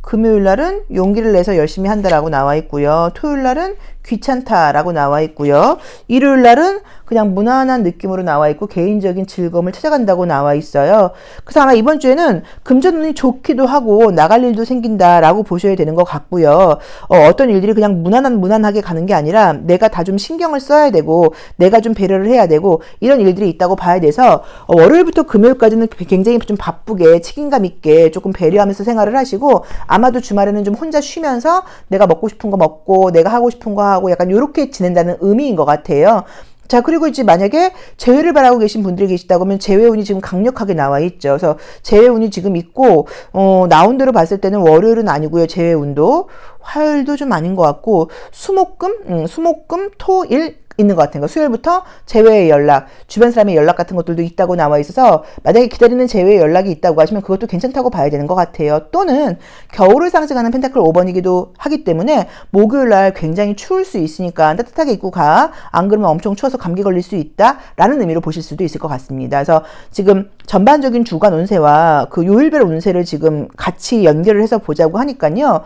금요일날은 용기를 내서 열심히 한다라고 나와 있고요. 토요일날은 귀찮다라고 나와 있고요. 일요일날은 그냥 무난한 느낌으로 나와 있고 개인적인 즐거움을 찾아간다고 나와 있어요. 그래서 아마 이번 주에는 금전운이 좋기도 하고 나갈 일도 생긴다라고 보셔야 되는 것 같고요. 어떤 일들이 그냥 무난하게 가는 게 아니라 내가 다 좀 신경을 써야 되고 내가 좀 배려를 해야 되고 이런 일들이 있다고 봐야 돼서 월요일부터 금요일까지는 굉장히 좀 바쁘게 책임감 있게 조금 배려하면서 생활을 하시고 아마도 주말에는 좀 혼자 쉬면서 내가 먹고 싶은 거 먹고 내가 하고 싶은 거 하고 약간 이렇게 지낸다는 의미인 것 같아요. 자, 그리고 이제 만약에 재회를 바라고 계신 분들이 계시다고 하면 재회운이 지금 강력하게 나와 있죠. 그래서 재회운이 지금 있고, 나온 대로 봤을 때는 월요일은 아니고요. 재회운도. 화요일도 좀 아닌 것 같고, 수목금, 토, 일, 있는 것 같은 거. 수요일부터 재회의 연락, 주변 사람의 연락 같은 것들도 있다고 나와 있어서 만약에 기다리는 재회의 연락이 있다고 하시면 그것도 괜찮다고 봐야 되는 것 같아요. 또는 겨울을 상징하는 펜타클 5번이기도 하기 때문에 목요일날 굉장히 추울 수 있으니까 따뜻하게 입고 가. 안 그러면 엄청 추워서 감기 걸릴 수 있다라는 의미로 보실 수도 있을 것 같습니다. 그래서 지금 전반적인 주간 운세와 그 요일별 운세를 지금 같이 연결을 해서 보자고 하니까요.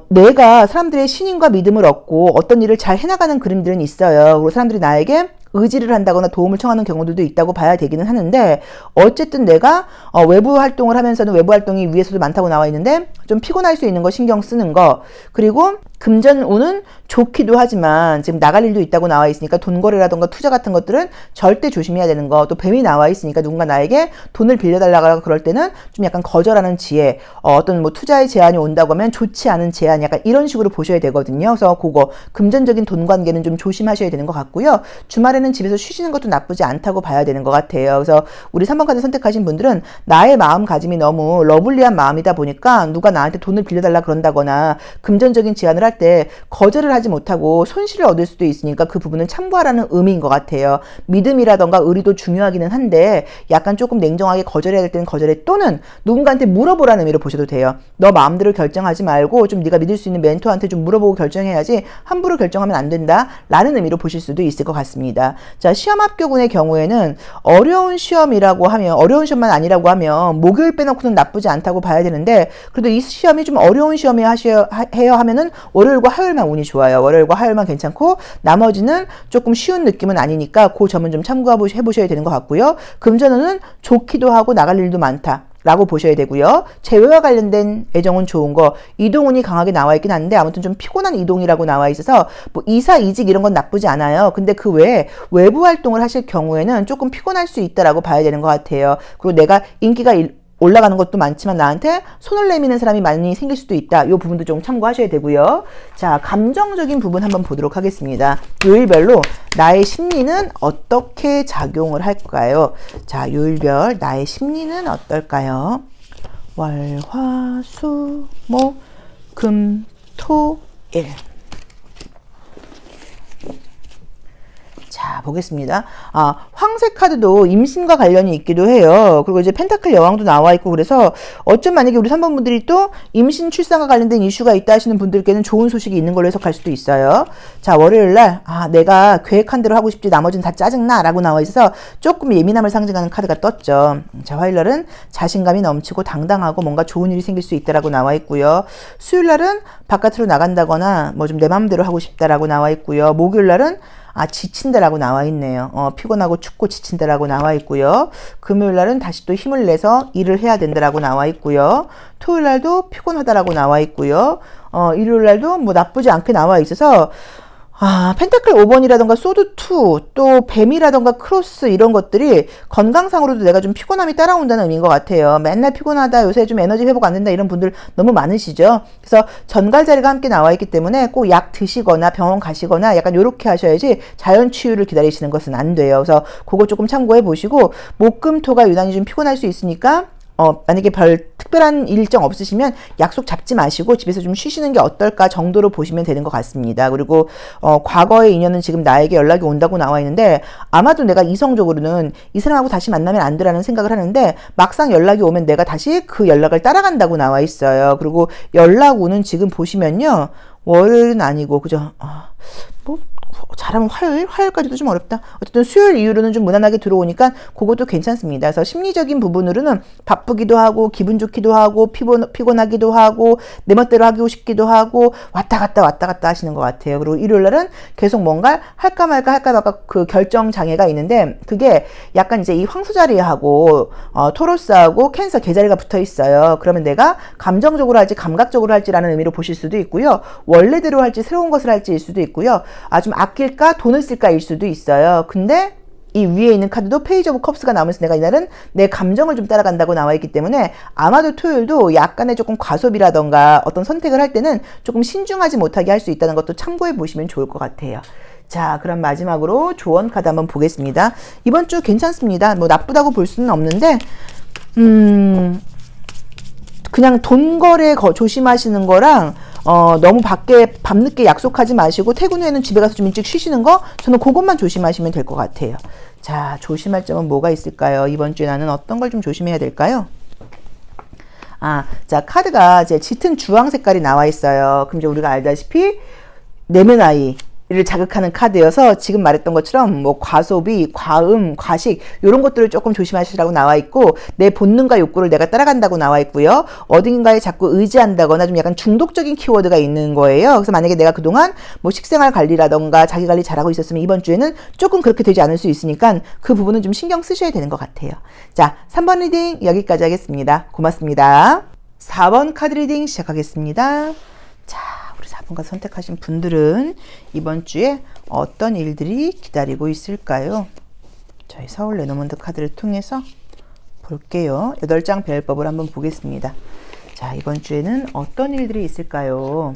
내가 사람들의 신임과 믿음을 얻고 어떤 일을 잘 해나가는 그림들은 있어요. 그리고 사람들이 나에게 의지를 한다거나 도움을 청하는 경우들도 있다고 봐야 되기는 하는데 어쨌든 내가 외부 활동을 하면서는 외부 활동이 위에서도 많다고 나와 있는데 좀 피곤할 수 있는 거 신경 쓰는 거 그리고 금전운은 좋기도 하지만 지금 나갈 일도 있다고 나와 있으니까 돈 거래라던가 투자 같은 것들은 절대 조심해야 되는 거 또 뱀이 나와 있으니까 누군가 나에게 돈을 빌려달라고 그럴 때는 좀 약간 거절하는 지혜 어떤 뭐 투자의 제안이 온다고 하면 좋지 않은 제안 약간 이런 식으로 보셔야 되거든요. 그래서 그거 금전적인 돈 관계는 좀 조심하셔야 되는 것 같고요. 주말에는 집에서 쉬시는 것도 나쁘지 않다고 봐야 되는 것 같아요. 그래서 우리 3번 카드 선택하신 분들은 나의 마음가짐이 너무 러블리한 마음이다 보니까 누가 나한테 돈을 빌려달라 그런다거나 금전적인 제안을 할 때 거절을 하지 못하고 손실을 얻을 수도 있으니까 그 부분은 참고하라는 의미인 것 같아요. 믿음이라던가 의리도 중요하기는 한데 약간 조금 냉정하게 거절해야 될 때는 거절해 또는 누군가한테 물어보라는 의미로 보셔도 돼요. 너 마음대로 결정하지 말고 좀 네가 믿을 수 있는 멘토한테 좀 물어보고 결정해야지 함부로 결정하면 안 된다 라는 의미로 보실 수도 있을 것 같습니다. 자, 시험 합격운의 경우에는 어려운 시험이라고 하면 어려운 시험만 아니라고 하면 목요일 빼놓고는 나쁘지 않다고 봐야 되는데 그래도 이 시험이 좀 어려운 시험이 해요 하면은 월요일과 화요일만 운이 좋아요. 월요일과 화요일만 괜찮고 나머지는 조금 쉬운 느낌은 아니니까 그 점은 좀 참고해 보셔야 되는 것 같고요. 금전운은 좋기도 하고 나갈 일도 많다. 라고 보셔야 되고요. 재회와 관련된 애정은 좋은 거 이동운이 강하게 나와 있긴 한데 아무튼 좀 피곤한 이동이라고 나와 있어서 뭐 이사 이직 이런 건 나쁘지 않아요. 근데 그 외에 외부 활동을 하실 경우에는 조금 피곤할 수 있다라고 봐야 되는 것 같아요. 그리고 내가 인기가 올라가는 것도 많지만 나한테 손을 내미는 사람이 많이 생길 수도 있다. 이 부분도 좀 참고하셔야 되고요. 자, 감정적인 부분 한번 보도록 하겠습니다. 요일별로 나의 심리는 어떻게 작용을 할까요? 자, 요일별 나의 심리는 어떨까요? 월, 화, 수, 목, 금, 토, 일. 자, 보겠습니다. 황색 카드도 임신과 관련이 있기도 해요. 그리고 이제 펜타클 여왕도 나와 있고 그래서 어쩜 만약에 우리 3번 분들이 또 임신 출산과 관련된 이슈가 있다 하시는 분들께는 좋은 소식이 있는 걸로 해석할 수도 있어요. 자, 월요일날 내가 계획한 대로 하고 싶지 나머지는 다 짜증나 라고 나와 있어서 조금 예민함을 상징하는 카드가 떴죠. 자, 화요일날은 자신감이 넘치고 당당하고 뭔가 좋은 일이 생길 수 있다라고 나와 있고요. 수요일날은 바깥으로 나간다거나 뭐 좀 내 마음대로 하고 싶다라고 나와 있고요. 목요일날은 지친다라고 나와 있네요. 피곤하고 춥고 지친다라고 나와 있고요. 금요일날은 다시 또 힘을 내서 일을 해야 된다라고 나와 있고요. 토요일날도 피곤하다라고 나와 있고요. 일요일날도 뭐 나쁘지 않게 나와 있어서 펜타클 5번이라던가 소드2, 또 뱀이라던가 크로스 이런 것들이 건강상으로도 내가 좀 피곤함이 따라온다는 의미인 것 같아요. 맨날 피곤하다, 요새 좀 에너지 회복 안 된다 이런 분들 너무 많으시죠? 그래서 전갈자리가 함께 나와 있기 때문에 꼭 약 드시거나 병원 가시거나 약간 요렇게 하셔야지 자연 치유를 기다리시는 것은 안 돼요. 그래서 그거 조금 참고해 보시고 목금토가 유난히 좀 피곤할 수 있으니까 만약에 별 특별한 일정 없으시면 약속 잡지 마시고 집에서 좀 쉬시는 게 어떨까 정도로 보시면 되는 것 같습니다. 그리고 과거의 인연은 지금 나에게 연락이 온다고 나와 있는데 아마도 내가 이성적으로는 이 사람하고 다시 만나면 안 되라는 생각을 하는데 막상 연락이 오면 내가 다시 그 연락을 따라간다고 나와 있어요. 그리고 연락 오는 지금 보시면요. 월요일은 아니고 그죠? 뭐 잘하면 화요일까지도 좀 어렵다. 어쨌든 수요일 이후로는 좀 무난하게 들어오니까 그것도 괜찮습니다. 그래서 심리적인 부분으로는 바쁘기도 하고 기분 좋기도 하고 피곤하기도 하고 내 멋대로 하고 싶기도 하고 왔다 갔다 하시는 것 같아요. 그리고 일요일날은 계속 뭔가 할까 말까 그 결정 장애가 있는데 그게 약간 이제 이 황소자리하고 토로스하고 캔서 계자리가 붙어 있어요. 그러면 내가 감정적으로 할지 감각적으로 할지라는 의미로 보실 수도 있고요. 원래대로 할지 새로운 것을 할지일 수도 있고요. 좀 아낄까 돈을 쓸까일 수도 있어요. 근데 이 위에 있는 카드도 페이지 오브 컵스가 나오면서 내가 이날은 내 감정을 좀 따라간다고 나와 있기 때문에 아마도 토요일도 약간의 조금 과소비라던가 어떤 선택을 할 때는 조금 신중하지 못하게 할 수 있다는 것도 참고해 보시면 좋을 것 같아요. 자, 그럼 마지막으로 조언 카드 한번 보겠습니다. 이번 주 괜찮습니다. 뭐 나쁘다고 볼 수는 없는데 그냥 돈 거래 조심하시는 거랑 너무 밖에 밤늦게 약속하지 마시고 퇴근 후에는 집에 가서 좀 일찍 쉬시는 거 저는 그것만 조심하시면 될 것 같아요. 자, 조심할 점은 뭐가 있을까요? 이번 주에 나는 어떤 걸 좀 조심해야 될까요? 자, 카드가 이제 짙은 주황 색깔이 나와 있어요. 그럼 이제 우리가 알다시피 내면 아이를 자극하는 카드여서 지금 말했던 것처럼 뭐 과소비, 과음, 과식 이런 것들을 조금 조심하시라고 나와 있고 내 본능과 욕구를 내가 따라간다고 나와 있고요. 어딘가에 자꾸 의지한다거나 좀 약간 중독적인 키워드가 있는 거예요. 그래서 만약에 내가 그동안 뭐 식생활 관리라던가 자기 관리 잘하고 있었으면 이번 주에는 조금 그렇게 되지 않을 수 있으니까 그 부분은 좀 신경 쓰셔야 되는 것 같아요. 자, 3번 리딩 여기까지 하겠습니다. 고맙습니다. 4번 카드 리딩 시작하겠습니다. 자, 4번가 선택하신 분들은 이번 주에 어떤 일들이 기다리고 있을까요? 저희 서울 레노먼드 카드를 통해서 볼게요. 8장 별법을 한번 보겠습니다. 자, 이번 주에는 어떤 일들이 있을까요?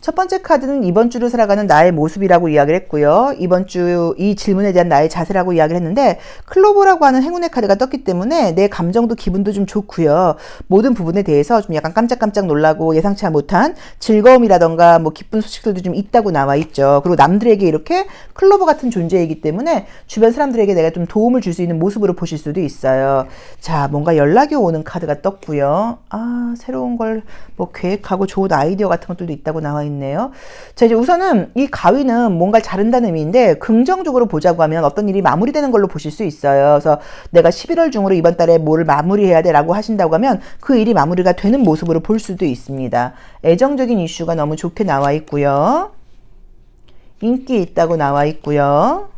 첫 번째 카드는 이번 주를 살아가는 나의 모습이라고 이야기를 했고요. 이번 주 이 질문에 대한 나의 자세라고 이야기를 했는데 클로버라고 하는 행운의 카드가 떴기 때문에 내 감정도 기분도 좀 좋고요. 모든 부분에 대해서 좀 약간 깜짝깜짝 놀라고 예상치 못한 즐거움이라던가 뭐 기쁜 소식들도 좀 있다고 나와 있죠. 그리고 남들에게 이렇게 클로버 같은 존재이기 때문에 주변 사람들에게 내가 좀 도움을 줄 수 있는 모습으로 보실 수도 있어요. 자, 뭔가 연락이 오는 카드가 떴고요. 새로운 걸 뭐 계획하고 좋은 아이디어 같은 것들도 있다고 나와 있네요. 자, 이제 우선은 이 가위는 뭔가를 자른다는 의미인데 긍정적으로 보자고 하면 어떤 일이 마무리되는 걸로 보실 수 있어요. 그래서 내가 11월 중으로 이번 달에 뭐를 마무리해야 돼 라고 하신다고 하면 그 일이 마무리가 되는 모습으로 볼 수도 있습니다. 애정적인 이슈가 너무 좋게 나와 있고요. 인기 있다고 나와 있고요.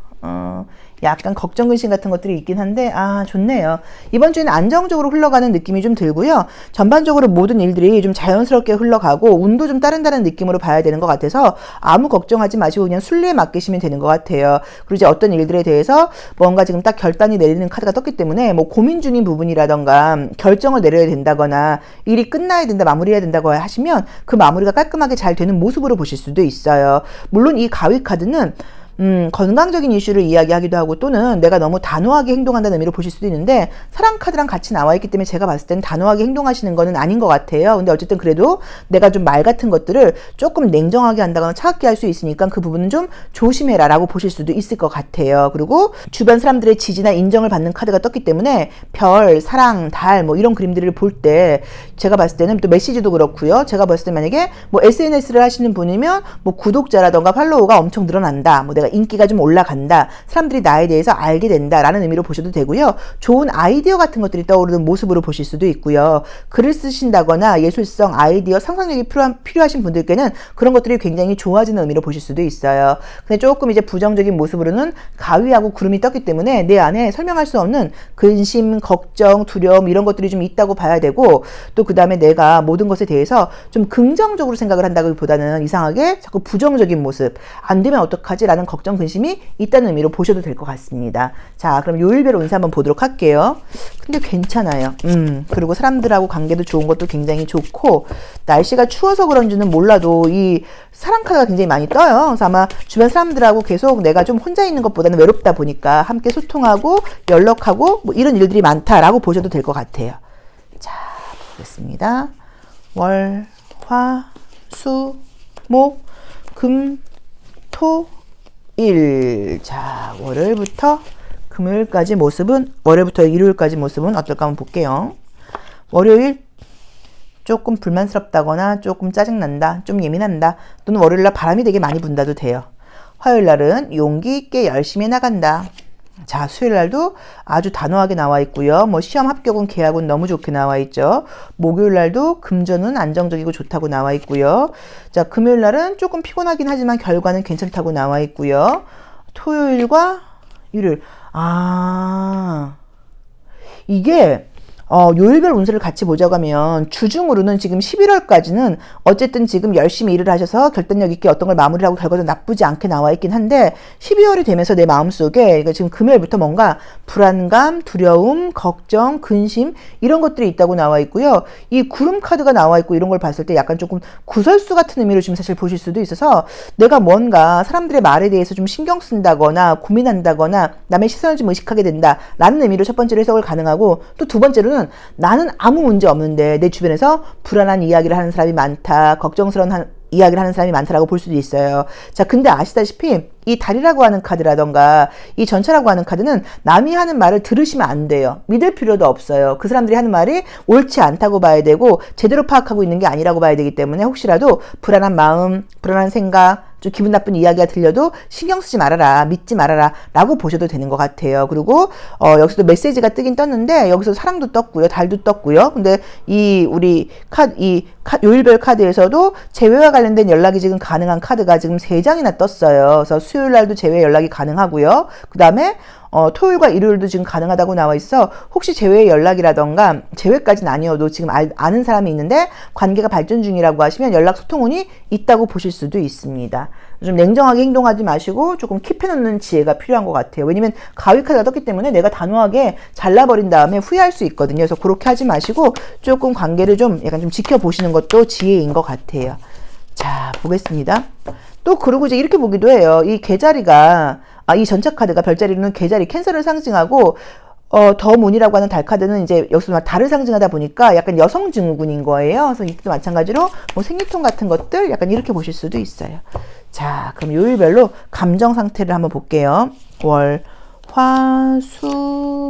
약간 걱정 근심 같은 것들이 있긴 한데 좋네요. 이번 주에는 안정적으로 흘러가는 느낌이 좀 들고요. 전반적으로 모든 일들이 좀 자연스럽게 흘러가고 운도 좀 따른다는 느낌으로 봐야 되는 것 같아서 아무 걱정하지 마시고 그냥 순리에 맡기시면 되는 것 같아요. 그리고 이제 어떤 일들에 대해서 뭔가 지금 딱 결단이 내리는 카드가 떴기 때문에 뭐 고민 중인 부분이라던가 결정을 내려야 된다거나 일이 끝나야 된다, 마무리해야 된다고 하시면 그 마무리가 깔끔하게 잘 되는 모습으로 보실 수도 있어요. 물론 이 가위 카드는 건강적인 이슈를 이야기하기도 하고 또는 내가 너무 단호하게 행동한다는 의미로 보실 수도 있는데 사랑 카드랑 같이 나와 있기 때문에 제가 봤을 때는 단호하게 행동하시는 거는 아닌 것 같아요. 근데 어쨌든 그래도 내가 좀 말 같은 것들을 조금 냉정하게 한다거나 차갑게 할 수 있으니까 그 부분은 좀 조심해라 라고 보실 수도 있을 것 같아요. 그리고 주변 사람들의 지지나 인정을 받는 카드가 떴기 때문에 별, 사랑, 달 뭐 이런 그림들을 볼 때 제가 봤을 때는 또 메시지도 그렇고요. 제가 봤을 때 만약에 뭐 SNS를 하시는 분이면 뭐 구독자라던가 팔로워가 엄청 늘어난다. 뭐 내가 인기가 좀 올라간다. 사람들이 나에 대해서 알게 된다. 라는 의미로 보셔도 되고요. 좋은 아이디어 같은 것들이 떠오르는 모습으로 보실 수도 있고요. 글을 쓰신다거나 예술성, 아이디어, 상상력이 필요하신 분들께는 그런 것들이 굉장히 좋아지는 의미로 보실 수도 있어요. 근데 조금 이제 부정적인 모습으로는 가위하고 구름이 떴기 때문에 내 안에 설명할 수 없는 근심, 걱정, 두려움 이런 것들이 좀 있다고 봐야 되고 또 그 다음에 내가 모든 것에 대해서 좀 긍정적으로 생각을 한다기보다는 이상하게 자꾸 부정적인 모습 안 되면 어떡하지? 라는 걱정, 근심이 있다는 의미로 보셔도 될 것 같습니다. 자, 그럼 요일별 운세 한번 보도록 할게요. 근데 괜찮아요. 그리고 사람들하고 관계도 좋은 것도 굉장히 좋고, 날씨가 추워서 그런지는 몰라도 이 사랑 카드가 굉장히 많이 떠요. 그래서 아마 주변 사람들하고 계속 내가 좀 혼자 있는 것보다는 외롭다 보니까 함께 소통하고 연락하고 뭐 이런 일들이 많다라고 보셔도 될 것 같아요. 자, 보겠습니다. 월, 화, 수, 목, 금, 토, 일. 자, 월요일부터 금요일까지 모습은, 월요일부터 일요일까지 모습은 어떨까 한번 볼게요. 월요일 조금 불만스럽다거나 조금 짜증난다, 좀 예민한다, 또는 월요일날 바람이 되게 많이 분다도 돼요. 화요일날은 용기 있게 열심히 나간다. 자, 수요일날도 아주 단호하게 나와 있고요. 뭐 시험 합격은 계약은 너무 좋게 나와 있죠. 목요일날도 금전은 안정적이고 좋다고 나와 있고요. 자, 금요일날은 조금 피곤하긴 하지만 결과는 괜찮다고 나와 있고요. 토요일과 일요일, 이게 요일별 운세를 같이 보자고 하면 주중으로는 지금 11월까지는 어쨌든 지금 열심히 일을 하셔서 결단력 있게 어떤 걸 마무리하고 결과도 나쁘지 않게 나와 있긴 한데, 12월이 되면서 내 마음속에 지금 금요일부터 뭔가 불안감, 두려움, 걱정, 근심 이런 것들이 있다고 나와 있고요. 이 구름 카드가 나와 있고 이런 걸 봤을 때 약간 조금 구설수 같은 의미로 지금 사실 보실 수도 있어서, 내가 뭔가 사람들의 말에 대해서 좀 신경 쓴다거나 고민한다거나 남의 시선을 좀 의식하게 된다라는 의미로 첫 번째로 해석을 가능하고, 또 두 번째로는 나는 아무 문제 없는데 내 주변에서 불안한 이야기를 하는 사람이 많다, 걱정스러운 이야기를 하는 사람이 많다라고 볼 수도 있어요. 자, 근데 아시다시피 이 달이라고 하는 카드라던가 이 전차라고 하는 카드는 남이 하는 말을 들으시면 안 돼요. 믿을 필요도 없어요. 그 사람들이 하는 말이 옳지 않다고 봐야 되고 제대로 파악하고 있는 게 아니라고 봐야 되기 때문에, 혹시라도 불안한 마음, 불안한 생각, 좀 기분 나쁜 이야기가 들려도 신경 쓰지 말아라, 믿지 말아라 라고 보셔도 되는 것 같아요. 그리고 여기서도 메시지가 뜨긴 떴는데, 여기서 사랑도 떴고요, 달도 떴고요. 근데 이 우리 요일별 카드에서도 재회와 관련된 연락이 지금 가능한 카드가 지금 3장이나 떴어요. 그래서 수요일 날도 재회 연락이 가능하고요. 그 다음에 토요일과 일요일도 지금 가능하다고 나와 있어. 혹시 재회 연락이라던가, 재회까지는 아니어도 지금 아는 사람이 있는데 관계가 발전 중이라고 하시면 연락 소통운이 있다고 보실 수도 있습니다. 좀 냉정하게 행동하지 마시고 조금 킵해놓는 지혜가 필요한 것 같아요. 왜냐면 가위 카드가 떴기 때문에 내가 단호하게 잘라버린 다음에 후회할 수 있거든요. 그래서 그렇게 하지 마시고 조금 관계를 좀 약간 좀 지켜보시는 것도 지혜인 것 같아요. 자, 보겠습니다. 또 그리고 이제 이렇게 보기도 해요. 이 계자리가, 이 전차 카드가 별자리로는 계자리, 캔서를 상징하고, 더 문이라고 하는 달 카드는 이제 여기서 달을 상징하다 보니까 약간 여성 증후군인 거예요. 그래서 이것도 마찬가지로 뭐 생리통 같은 것들 약간 이렇게 보실 수도 있어요. 자, 그럼 요일별로 감정 상태를 한번 볼게요. 월, 화, 수,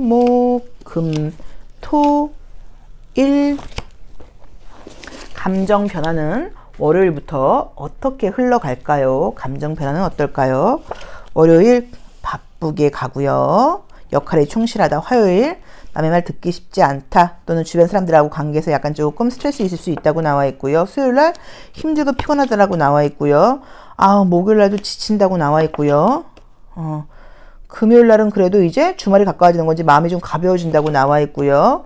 목, 금, 토, 일. 감정 변화는 월요일부터 어떻게 흘러갈까요? 감정 변화는 어떨까요? 월요일 바쁘게 가고요. 역할에 충실하다. 화요일 남의 말 듣기 쉽지 않다, 또는 주변 사람들하고 관계에서 약간 조금 스트레스 있을 수 있다고 나와 있고요. 수요일날 힘들고 피곤하다라고 나와 있고요. 목요일날도 지친다고 나와 있고요. 금요일날은 그래도 이제 주말이 가까워지는 건지 마음이 좀 가벼워진다고 나와 있고요.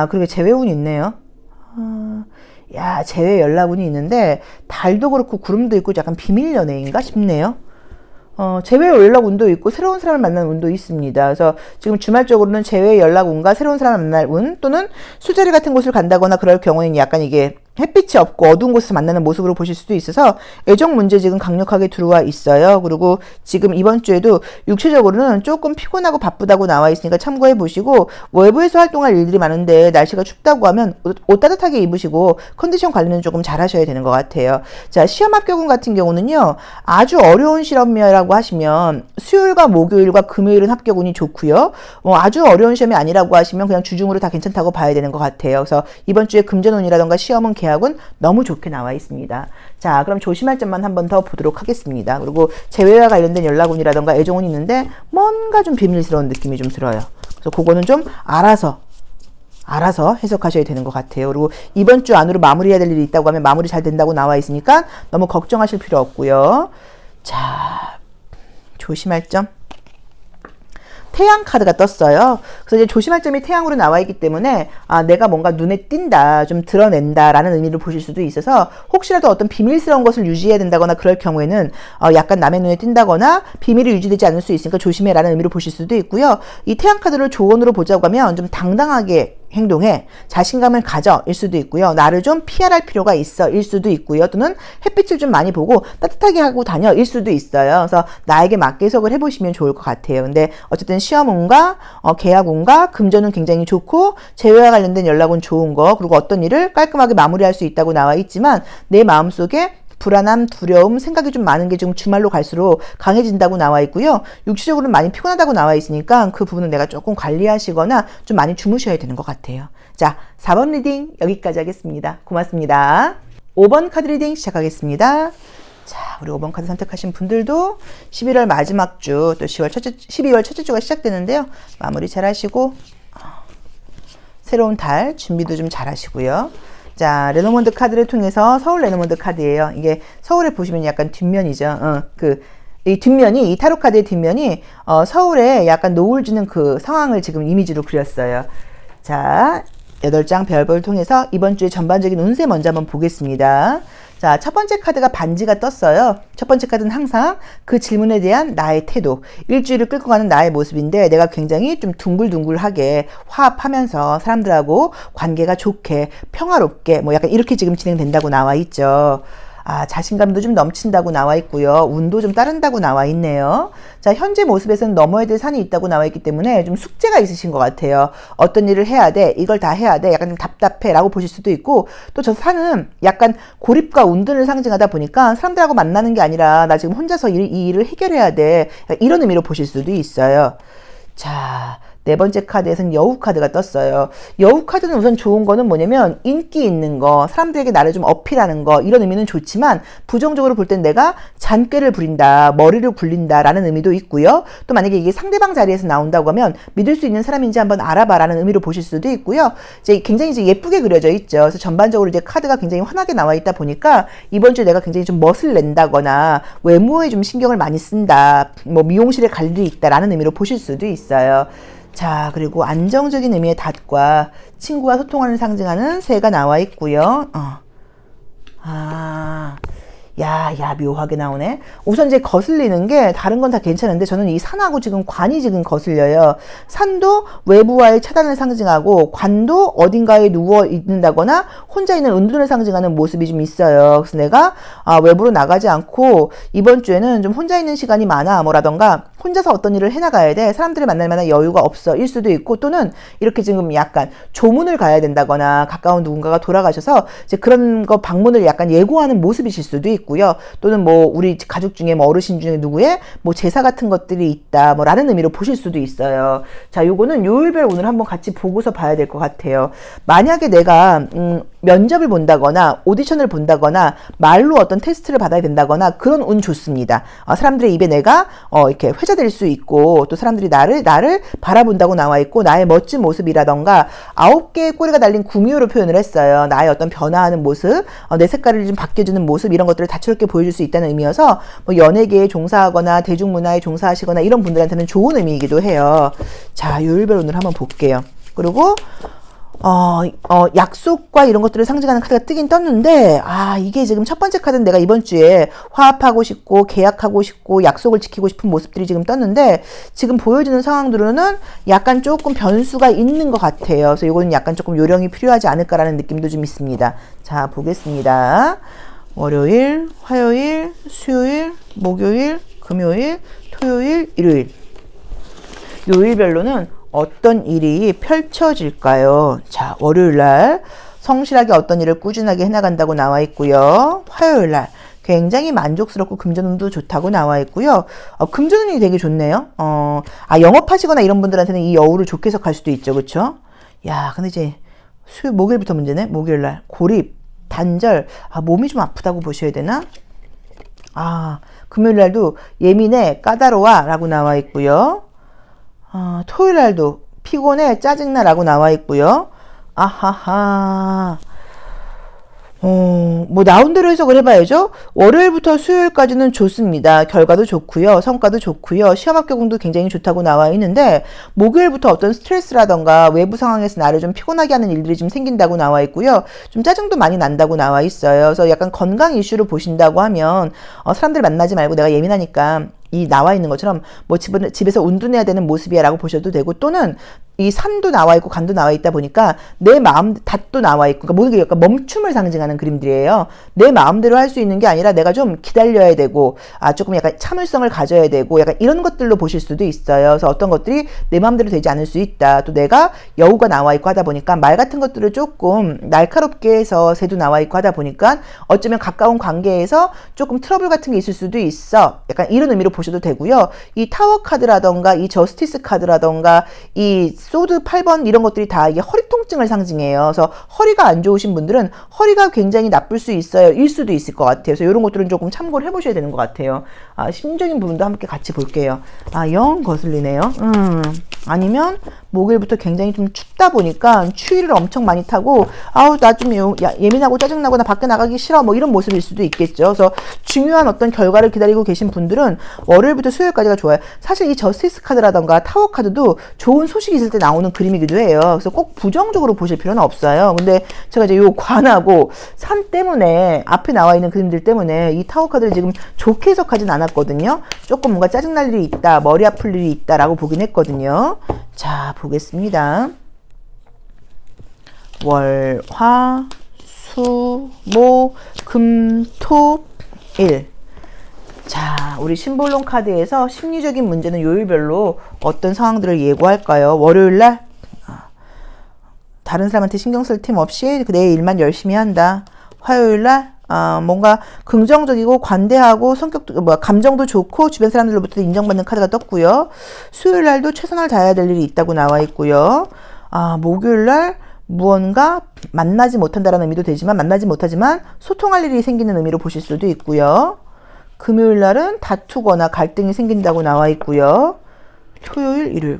그리고 재회운이 있네요. 재회 연락운이 있는데 달도 그렇고 구름도 있고 약간 비밀 연애인가 싶네요. 재회 연락 운도 있고 새로운 사람을 만나는 운도 있습니다. 그래서 지금 주말적으로는 재회 연락 운과 새로운 사람을 만날 운, 또는 술자리 같은 곳을 간다거나 그럴 경우에는 약간 이게 햇빛이 없고 어두운 곳에서 만나는 모습으로 보실 수도 있어서 애정 문제 지금 강력하게 들어와 있어요. 그리고 지금 이번 주에도 육체적으로는 조금 피곤하고 바쁘다고 나와 있으니까 참고해 보시고, 외부에서 활동할 일들이 많은데 날씨가 춥다고 하면 옷 따뜻하게 입으시고 컨디션 관리는 조금 잘 하셔야 되는 것 같아요. 자, 시험 합격운 같은 경우는요, 아주 어려운 시험이라고 하시면 수요일과 목요일과 금요일은 합격운이 좋고요. 아주 어려운 시험이 아니라고 하시면 그냥 주중으로 다 괜찮다고 봐야 되는 것 같아요. 그래서 이번 주에 금전운이라던가 시험은 계약은 너무 좋게 나와 있습니다. 자, 그럼 조심할 점만 한 번 더 보도록 하겠습니다. 그리고 재회와 관련된 연락운이라던가 애정운이 있는데 뭔가 좀 비밀스러운 느낌이 좀 들어요. 그래서 그거는 좀 알아서 해석하셔야 되는 것 같아요. 그리고 이번 주 안으로 마무리해야 될 일이 있다고 하면 마무리 잘 된다고 나와 있으니까 너무 걱정하실 필요 없고요. 자, 조심할 점. 태양 카드가 떴어요. 그래서 이제 조심할 점이 태양으로 나와 있기 때문에 내가 뭔가 눈에 띈다, 좀 드러낸다라는 의미를 보실 수도 있어서 혹시라도 어떤 비밀스러운 것을 유지해야 된다거나 그럴 경우에는 약간 남의 눈에 띈다거나 비밀이 유지되지 않을 수 있으니까 조심해라는 의미로 보실 수도 있고요. 이 태양 카드를 조언으로 보자고 하면 좀 당당하게 행동해, 자신감을 가져 일 수도 있고요. 나를 좀 피할 필요가 있어 일 수도 있고요. 또는 햇빛을 좀 많이 보고 따뜻하게 하고 다녀 일 수도 있어요. 그래서 나에게 맞게 해석을 해보시면 좋을 것 같아요. 근데 어쨌든 시험운과 계약운과 금전은 굉장히 좋고 재회와 관련된 연락은 좋은 거, 그리고 어떤 일을 깔끔하게 마무리할 수 있다고 나와 있지만 내 마음속에 불안함, 두려움, 생각이 좀 많은 게 지금 주말로 갈수록 강해진다고 나와 있고요. 육체적으로는 많이 피곤하다고 나와 있으니까 그 부분은 내가 조금 관리하시거나 좀 많이 주무셔야 되는 것 같아요. 자, 4번 리딩 여기까지 하겠습니다. 고맙습니다. 5번 카드 리딩 시작하겠습니다. 자, 우리 5번 카드 선택하신 분들도 11월 마지막 주, 또 12월 첫째 주가 시작되는데요. 마무리 잘 하시고 새로운 달 준비도 좀 잘 하시고요. 자, 레노먼드 카드를 통해서 서울 레노먼드 카드예요. 이게 서울에 보시면 약간 뒷면이죠. 이 뒷면이, 이 타로 카드의 뒷면이 서울에 약간 노을 지는 그 상황을 지금 이미지로 그렸어요. 자, 8장 별볼을 통해서 이번 주의 전반적인 운세 먼저 한번 보겠습니다. 자, 첫 번째 카드가 반지가 떴어요. 첫 번째 카드는 항상 그 질문에 대한 나의 태도, 일주일을 끌고 가는 나의 모습인데 내가 굉장히 좀 둥글둥글하게 화합하면서 사람들하고 관계가 좋게 평화롭게 뭐 약간 이렇게 지금 진행된다고 나와 있죠. 자신감도 좀 넘친다고 나와 있고요. 운도 좀 따른다고 나와 있네요. 자, 현재 모습에서는 넘어야 될 산이 있다고 나와 있기 때문에 좀 숙제가 있으신 것 같아요. 어떤 일을 해야 돼, 이걸 다 해야 돼, 약간 좀 답답해 라고 보실 수도 있고, 또 저 산은 약간 고립과 운둔을 상징하다 보니까 사람들하고 만나는 게 아니라 나 지금 혼자서 이 일을 해결해야 돼, 이런 의미로 보실 수도 있어요. 자, 네 번째 카드에서는 여우 카드가 떴어요. 여우 카드는 우선 좋은 거는 뭐냐면 인기 있는 거, 사람들에게 나를 좀 어필하는 거, 이런 의미는 좋지만 부정적으로 볼 땐 내가 잔꾀를 부린다, 머리를 굴린다 라는 의미도 있고요. 또 만약에 이게 상대방 자리에서 나온다고 하면 믿을 수 있는 사람인지 한번 알아봐 라는 의미로 보실 수도 있고요. 이제 굉장히 이제 예쁘게 그려져 있죠. 그래서 전반적으로 이제 카드가 굉장히 환하게 나와 있다 보니까 이번 주에 내가 굉장히 좀 멋을 낸다거나 외모에 좀 신경을 많이 쓴다, 뭐 미용실에 갈 일이 있다 라는 의미로 보실 수도 있어요. 자, 그리고 안정적인 의미의 닷과 친구와 소통하는 상징하는 새가 나와 있고요. 야, 묘하게 나오네. 우선 이제 거슬리는 게 다른 건 다 괜찮은데 저는 이 산하고 지금 관이 지금 거슬려요. 산도 외부와의 차단을 상징하고 관도 어딘가에 누워 있는다거나 혼자 있는 은둔을 상징하는 모습이 좀 있어요. 그래서 내가 외부로 나가지 않고 이번 주에는 좀 혼자 있는 시간이 많아 뭐라던가 혼자서 어떤 일을 해나가야 돼, 사람들을 만날 만한 여유가 없어 일 수도 있고, 또는 이렇게 지금 약간 조문을 가야 된다거나 가까운 누군가가 돌아가셔서 이제 그런 거 방문을 약간 예고하는 모습이실 수도 있고요. 또는 뭐 우리 가족 중에 뭐 어르신 중에 누구의 뭐 제사 같은 것들이 있다 뭐 라는 의미로 보실 수도 있어요. 자, 요거는 요일별 오늘 한번 같이 보고서 봐야 될 것 같아요. 만약에 내가 면접을 본다거나 오디션을 본다거나 말로 어떤 테스트를 받아야 된다거나 그런 운 좋습니다. 사람들의 입에 내가 이렇게 회자될 수 있고, 또 사람들이 나를 바라본다고 나와 있고, 나의 멋진 모습이라던가 9개의 꼬리가 달린 구미호로 표현을 했어요. 나의 어떤 변화하는 모습, 내 색깔이 좀 바뀌어지는 모습, 이런 것들을 다채롭게 보여줄 수 있다는 의미여서 뭐 연예계에 종사하거나 대중문화에 종사하시거나 이런 분들한테는 좋은 의미이기도 해요. 자, 요일별 오늘 한번 볼게요. 그리고 약속과 이런 것들을 상징하는 카드가 뜨긴 떴는데, 이게 지금 첫 번째 카드는 내가 이번 주에 화합하고 싶고, 계약하고 싶고, 약속을 지키고 싶은 모습들이 지금 떴는데, 지금 보여지는 상황들로는 약간 조금 변수가 있는 것 같아요. 그래서 이거는 약간 조금 요령이 필요하지 않을까라는 느낌도 좀 있습니다. 자, 보겠습니다. 월요일, 화요일, 수요일, 목요일, 금요일, 토요일, 일요일. 요일별로는 어떤 일이 펼쳐질까요? 자, 월요일날 성실하게 어떤 일을 꾸준하게 해나간다고 나와 있고요. 화요일날 굉장히 만족스럽고 금전운도 좋다고 나와 있고요. 금전운이 되게 좋네요. 영업하시거나 이런 분들한테는 이 여우를 좋게 해석할 수도 있죠. 그쵸? 야, 근데 이제 목요일부터 문제네. 목요일날 고립, 단절, 몸이 좀 아프다고 보셔야 되나? 금요일날도 예민해, 까다로워 라고 나와 있고요. 토요일날도 피곤해, 짜증나 라고 나와 있고요. 뭐 나온 대로 해석을 해봐야죠. 월요일부터 수요일까지는 좋습니다. 결과도 좋고요. 성과도 좋고요. 시험 합격운도 굉장히 좋다고 나와 있는데 목요일부터 어떤 스트레스라던가 외부 상황에서 나를 좀 피곤하게 하는 일들이 좀 생긴다고 나와 있고요. 좀 짜증도 많이 난다고 나와 있어요. 그래서 약간 건강 이슈로 보신다고 하면 사람들 만나지 말고 내가 예민하니까 이 나와 있는 것처럼 뭐 집에서 운동해야 되는 모습이야 라고 보셔도 되고, 또는 이 산도 나와 있고 간도 나와 있다 보니까 내 마음 닷도 나와 있고, 그러니까 모든 게 약간 멈춤을 상징하는 그림들이에요. 내 마음대로 할 수 있는 게 아니라 내가 좀 기다려야 되고 조금 약간 참을성을 가져야 되고 약간 이런 것들로 보실 수도 있어요. 그래서 어떤 것들이 내 마음대로 되지 않을 수 있다. 또 내가 여우가 나와 있고 하다 보니까 말 같은 것들을 조금 날카롭게 해서 새도 나와 있고 하다 보니까 어쩌면 가까운 관계에서 조금 트러블 같은 게 있을 수도 있어. 약간 이런 의미로 보셔도 되고요. 이 타워 카드라던가 이 저스티스 카드라던가 이 소드 8번 이런 것들이 다 이게 허리 통증을 상징해요. 그래서 허리가 안 좋으신 분들은 허리가 굉장히 나쁠 수 있어요. 일 수도 있을 것 같아요. 그래서 이런 것들은 조금 참고를 해보셔야 되는 것 같아요. 심적인 부분도 함께 같이 볼게요. 영 거슬리네요. 아니면 목요일부터 굉장히 좀 춥다 보니까 추위를 엄청 많이 타고 나 좀 예민하고 짜증나고 나 밖에 나가기 싫어 뭐 이런 모습일 수도 있겠죠. 그래서 중요한 어떤 결과를 기다리고 계신 분들은 월요일부터 수요일까지가 좋아요. 사실 이 저스티스 카드라던가 타워 카드도 좋은 소식이 있을 때 나오는 그림이기도 해요. 그래서 꼭 부정적으로 보실 필요는 없어요. 근데 제가 이제 요 관하고 산 때문에 앞에 나와 있는 그림들 때문에 이 타워 카드를 지금 좋게 해석하진 않았거든요. 조금 뭔가 짜증날 일이 있다, 머리 아플 일이 있다라고 보긴 했거든요. 자, 보겠습니다. 월, 화, 수, 목, 금, 토, 일. 자, 우리 심볼론 카드에서 심리적인 문제는 요일별로 어떤 상황들을 예고할까요? 월요일날 다른 사람한테 신경 쓸 틈 없이 내 일만 열심히 한다. 화요일날 뭔가 긍정적이고 관대하고 성격도 감정도 좋고 주변 사람들로부터 인정받는 카드가 떴고요. 수요일날도 최선을 다해야 될 일이 있다고 나와 있고요. 목요일날 무언가 만나지 못한다라는 의미도 되지만 만나지 못하지만 소통할 일이 생기는 의미로 보실 수도 있고요. 금요일날은 다투거나 갈등이 생긴다고 나와 있고요. 토요일, 일요일.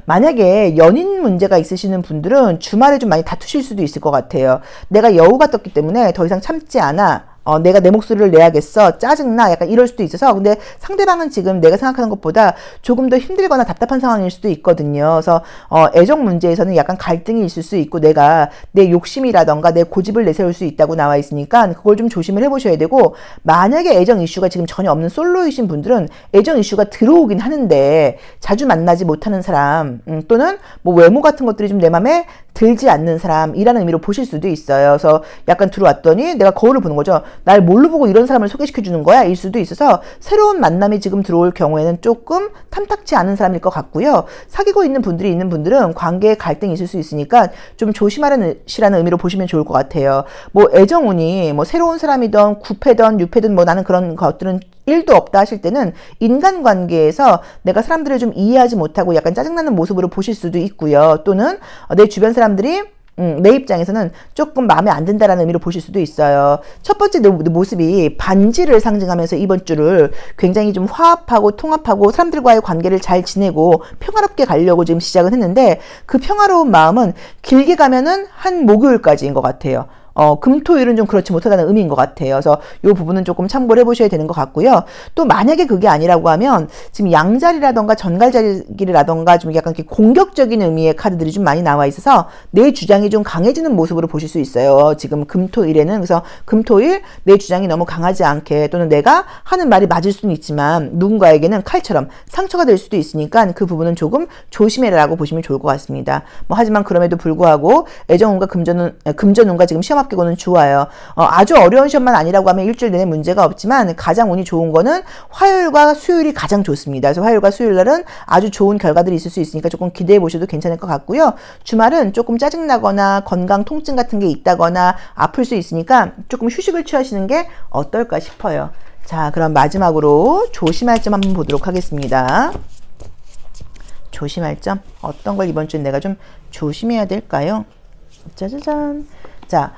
만약에 연인 문제가 있으시는 분들은 주말에 좀 많이 다투실 수도 있을 것 같아요. 내가 여우가 떴기 때문에 더 이상 참지 않아. 내가 내 목소리를 내야겠어. 짜증나. 약간 이럴 수도 있어서. 근데 상대방은 지금 내가 생각하는 것보다 조금 더 힘들거나 답답한 상황일 수도 있거든요. 그래서 애정 문제에서는 약간 갈등이 있을 수 있고 내가 내 욕심이라던가 내 고집을 내세울 수 있다고 나와 있으니까 그걸 좀 조심을 해보셔야 되고, 만약에 애정 이슈가 지금 전혀 없는 솔로이신 분들은 애정 이슈가 들어오긴 하는데 자주 만나지 못하는 사람 또는 뭐 외모 같은 것들이 좀 내 맘에 들지 않는 사람이라는 의미로 보실 수도 있어요. 그래서 약간 들어왔더니 내가 거울을 보는 거죠. 날 뭘로 보고 이런 사람을 소개시켜 주는 거야? 일 수도 있어서 새로운 만남이 지금 들어올 경우에는 조금 탐탁치 않은 사람일 것 같고요. 사귀고 있는 분들은 관계에 갈등이 있을 수 있으니까 좀 조심하라는 의미로 보시면 좋을 것 같아요. 뭐 애정운이 뭐 새로운 사람이든 구패든 유패든 뭐 나는 그런 것들은 1도 없다 하실 때는 인간관계에서 내가 사람들을 좀 이해하지 못하고 약간 짜증나는 모습으로 보실 수도 있고요. 또는 내 주변 사람들이 내 입장에서는 조금 마음에 안 든다라는 의미로 보실 수도 있어요. 첫 번째 모습이 반지를 상징하면서 이번 주를 굉장히 좀 화합하고 통합하고 사람들과의 관계를 잘 지내고 평화롭게 가려고 지금 시작을 했는데, 그 평화로운 마음은 길게 가면은 한 목요일까지인 것 같아요. 금토일은 좀 그렇지 못하다는 의미인 것 같아요. 그래서 이 부분은 조금 참고를 해보셔야 되는 것 같고요. 또 만약에 그게 아니라고 하면 지금 양자리라던가 전갈자리라던가 좀 약간 이렇게 공격적인 의미의 카드들이 좀 많이 나와 있어서 내 주장이 좀 강해지는 모습으로 보실 수 있어요. 지금 금토일에는. 그래서 금토일 내 주장이 너무 강하지 않게, 또는 내가 하는 말이 맞을 수는 있지만 누군가에게는 칼처럼 상처가 될 수도 있으니까 그 부분은 조금 조심해라라고 보시면 좋을 것 같습니다. 하지만 그럼에도 불구하고 애정운과 금전운과 지금 시험 합격운은 좋아요. 아주 어려운 시험만 아니라고 하면 일주일 내내 문제가 없지만 가장 운이 좋은 거는 화요일과 수요일이 가장 좋습니다. 그래서 화요일과 수요일 날은 아주 좋은 결과들이 있을 수 있으니까 조금 기대해 보셔도 괜찮을 것 같고요. 주말은 조금 짜증나거나 건강 통증 같은 게 있다거나 아플 수 있으니까 조금 휴식을 취하시는 게 어떨까 싶어요. 자, 그럼 마지막으로 조심할 점 한번 보도록 하겠습니다. 조심할 점, 어떤 걸 이번 주에 내가 좀 조심해야 될까요? 짜자잔. 자,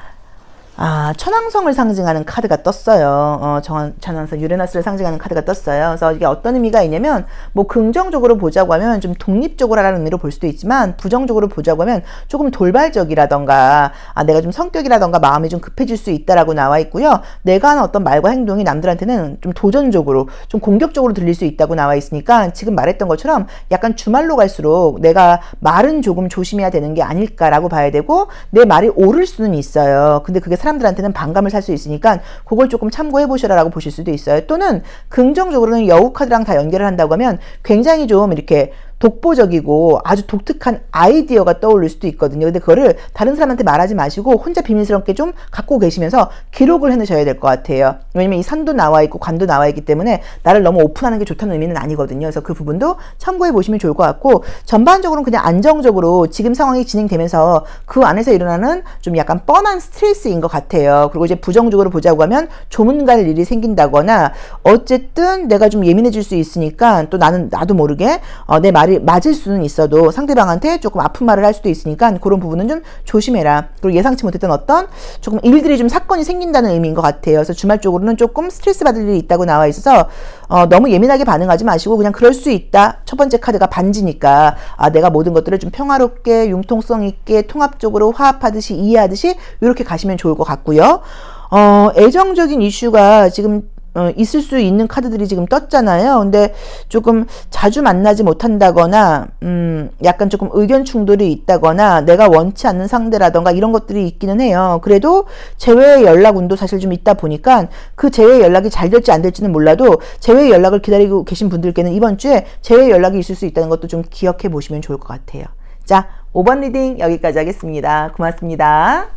천왕성을 상징하는 카드가 떴어요. 천왕성 유레너스를 상징하는 카드가 떴어요. 그래서 이게 어떤 의미가 있냐면, 뭐 긍정적으로 보자고 하면 좀 독립적으로 하라는 의미로 볼 수도 있지만, 부정적으로 보자고 하면 조금 돌발적이라던가, 내가 좀 성격이라던가 마음이 좀 급해질 수 있다라고 나와 있고요. 내가 하는 어떤 말과 행동이 남들한테는 좀 도전적으로, 좀 공격적으로 들릴 수 있다고 나와 있으니까, 지금 말했던 것처럼 약간 주말로 갈수록 내가 말은 조금 조심해야 되는 게 아닐까라고 봐야 되고, 내 말이 옳을 수는 있어요. 근데 그게 사람들한테는 반감을 살 수 있으니까 그걸 조금 참고해 보시라라고 보실 수도 있어요. 또는 긍정적으로는 여우 카드랑 다 연결을 한다고 하면 굉장히 좀 이렇게 독보적이고 아주 독특한 아이디어가 떠오를 수도 있거든요. 근데 그거를 다른 사람한테 말하지 마시고 혼자 비밀스럽게 좀 갖고 계시면서 기록을 해놓으셔야 될 것 같아요. 왜냐면 이 산도 나와 있고 관도 나와 있기 때문에 나를 너무 오픈하는 게 좋다는 의미는 아니거든요. 그래서 그 부분도 참고해 보시면 좋을 것 같고, 전반적으로는 그냥 안정적으로 지금 상황이 진행되면서 그 안에서 일어나는 좀 약간 뻔한 스트레스인 것 같아요. 그리고 이제 부정적으로 보자고 하면 조문 갈 일이 생긴다거나, 어쨌든 내가 좀 예민해질 수 있으니까 또 나도 모르게 내 말이 맞을 수는 있어도 상대방한테 조금 아픈 말을 할 수도 있으니까 그런 부분은 좀 조심해라. 그리고 예상치 못했던 어떤 조금 일들이 좀 사건이 생긴다는 의미인 것 같아요. 그래서 주말 쪽으로는 조금 스트레스 받을 일이 있다고 나와 있어서 너무 예민하게 반응하지 마시고 그냥 그럴 수 있다. 첫 번째 카드가 반지니까 내가 모든 것들을 좀 평화롭게 융통성 있게 통합적으로 화합하듯이 이해하듯이 이렇게 가시면 좋을 것 같고요. 애정적인 이슈가 지금 있을 수 있는 카드들이 지금 떴잖아요. 근데 조금 자주 만나지 못한다거나, 약간 조금 의견 충돌이 있다거나, 내가 원치 않는 상대라던가 이런 것들이 있기는 해요. 그래도 재회의 연락 운도 사실 좀 있다 보니까 그 재회의 연락이 잘 될지 안 될지는 몰라도 재회의 연락을 기다리고 계신 분들께는 이번 주에 재회의 연락이 있을 수 있다는 것도 좀 기억해 보시면 좋을 것 같아요. 자, 5번 리딩 여기까지 하겠습니다. 고맙습니다.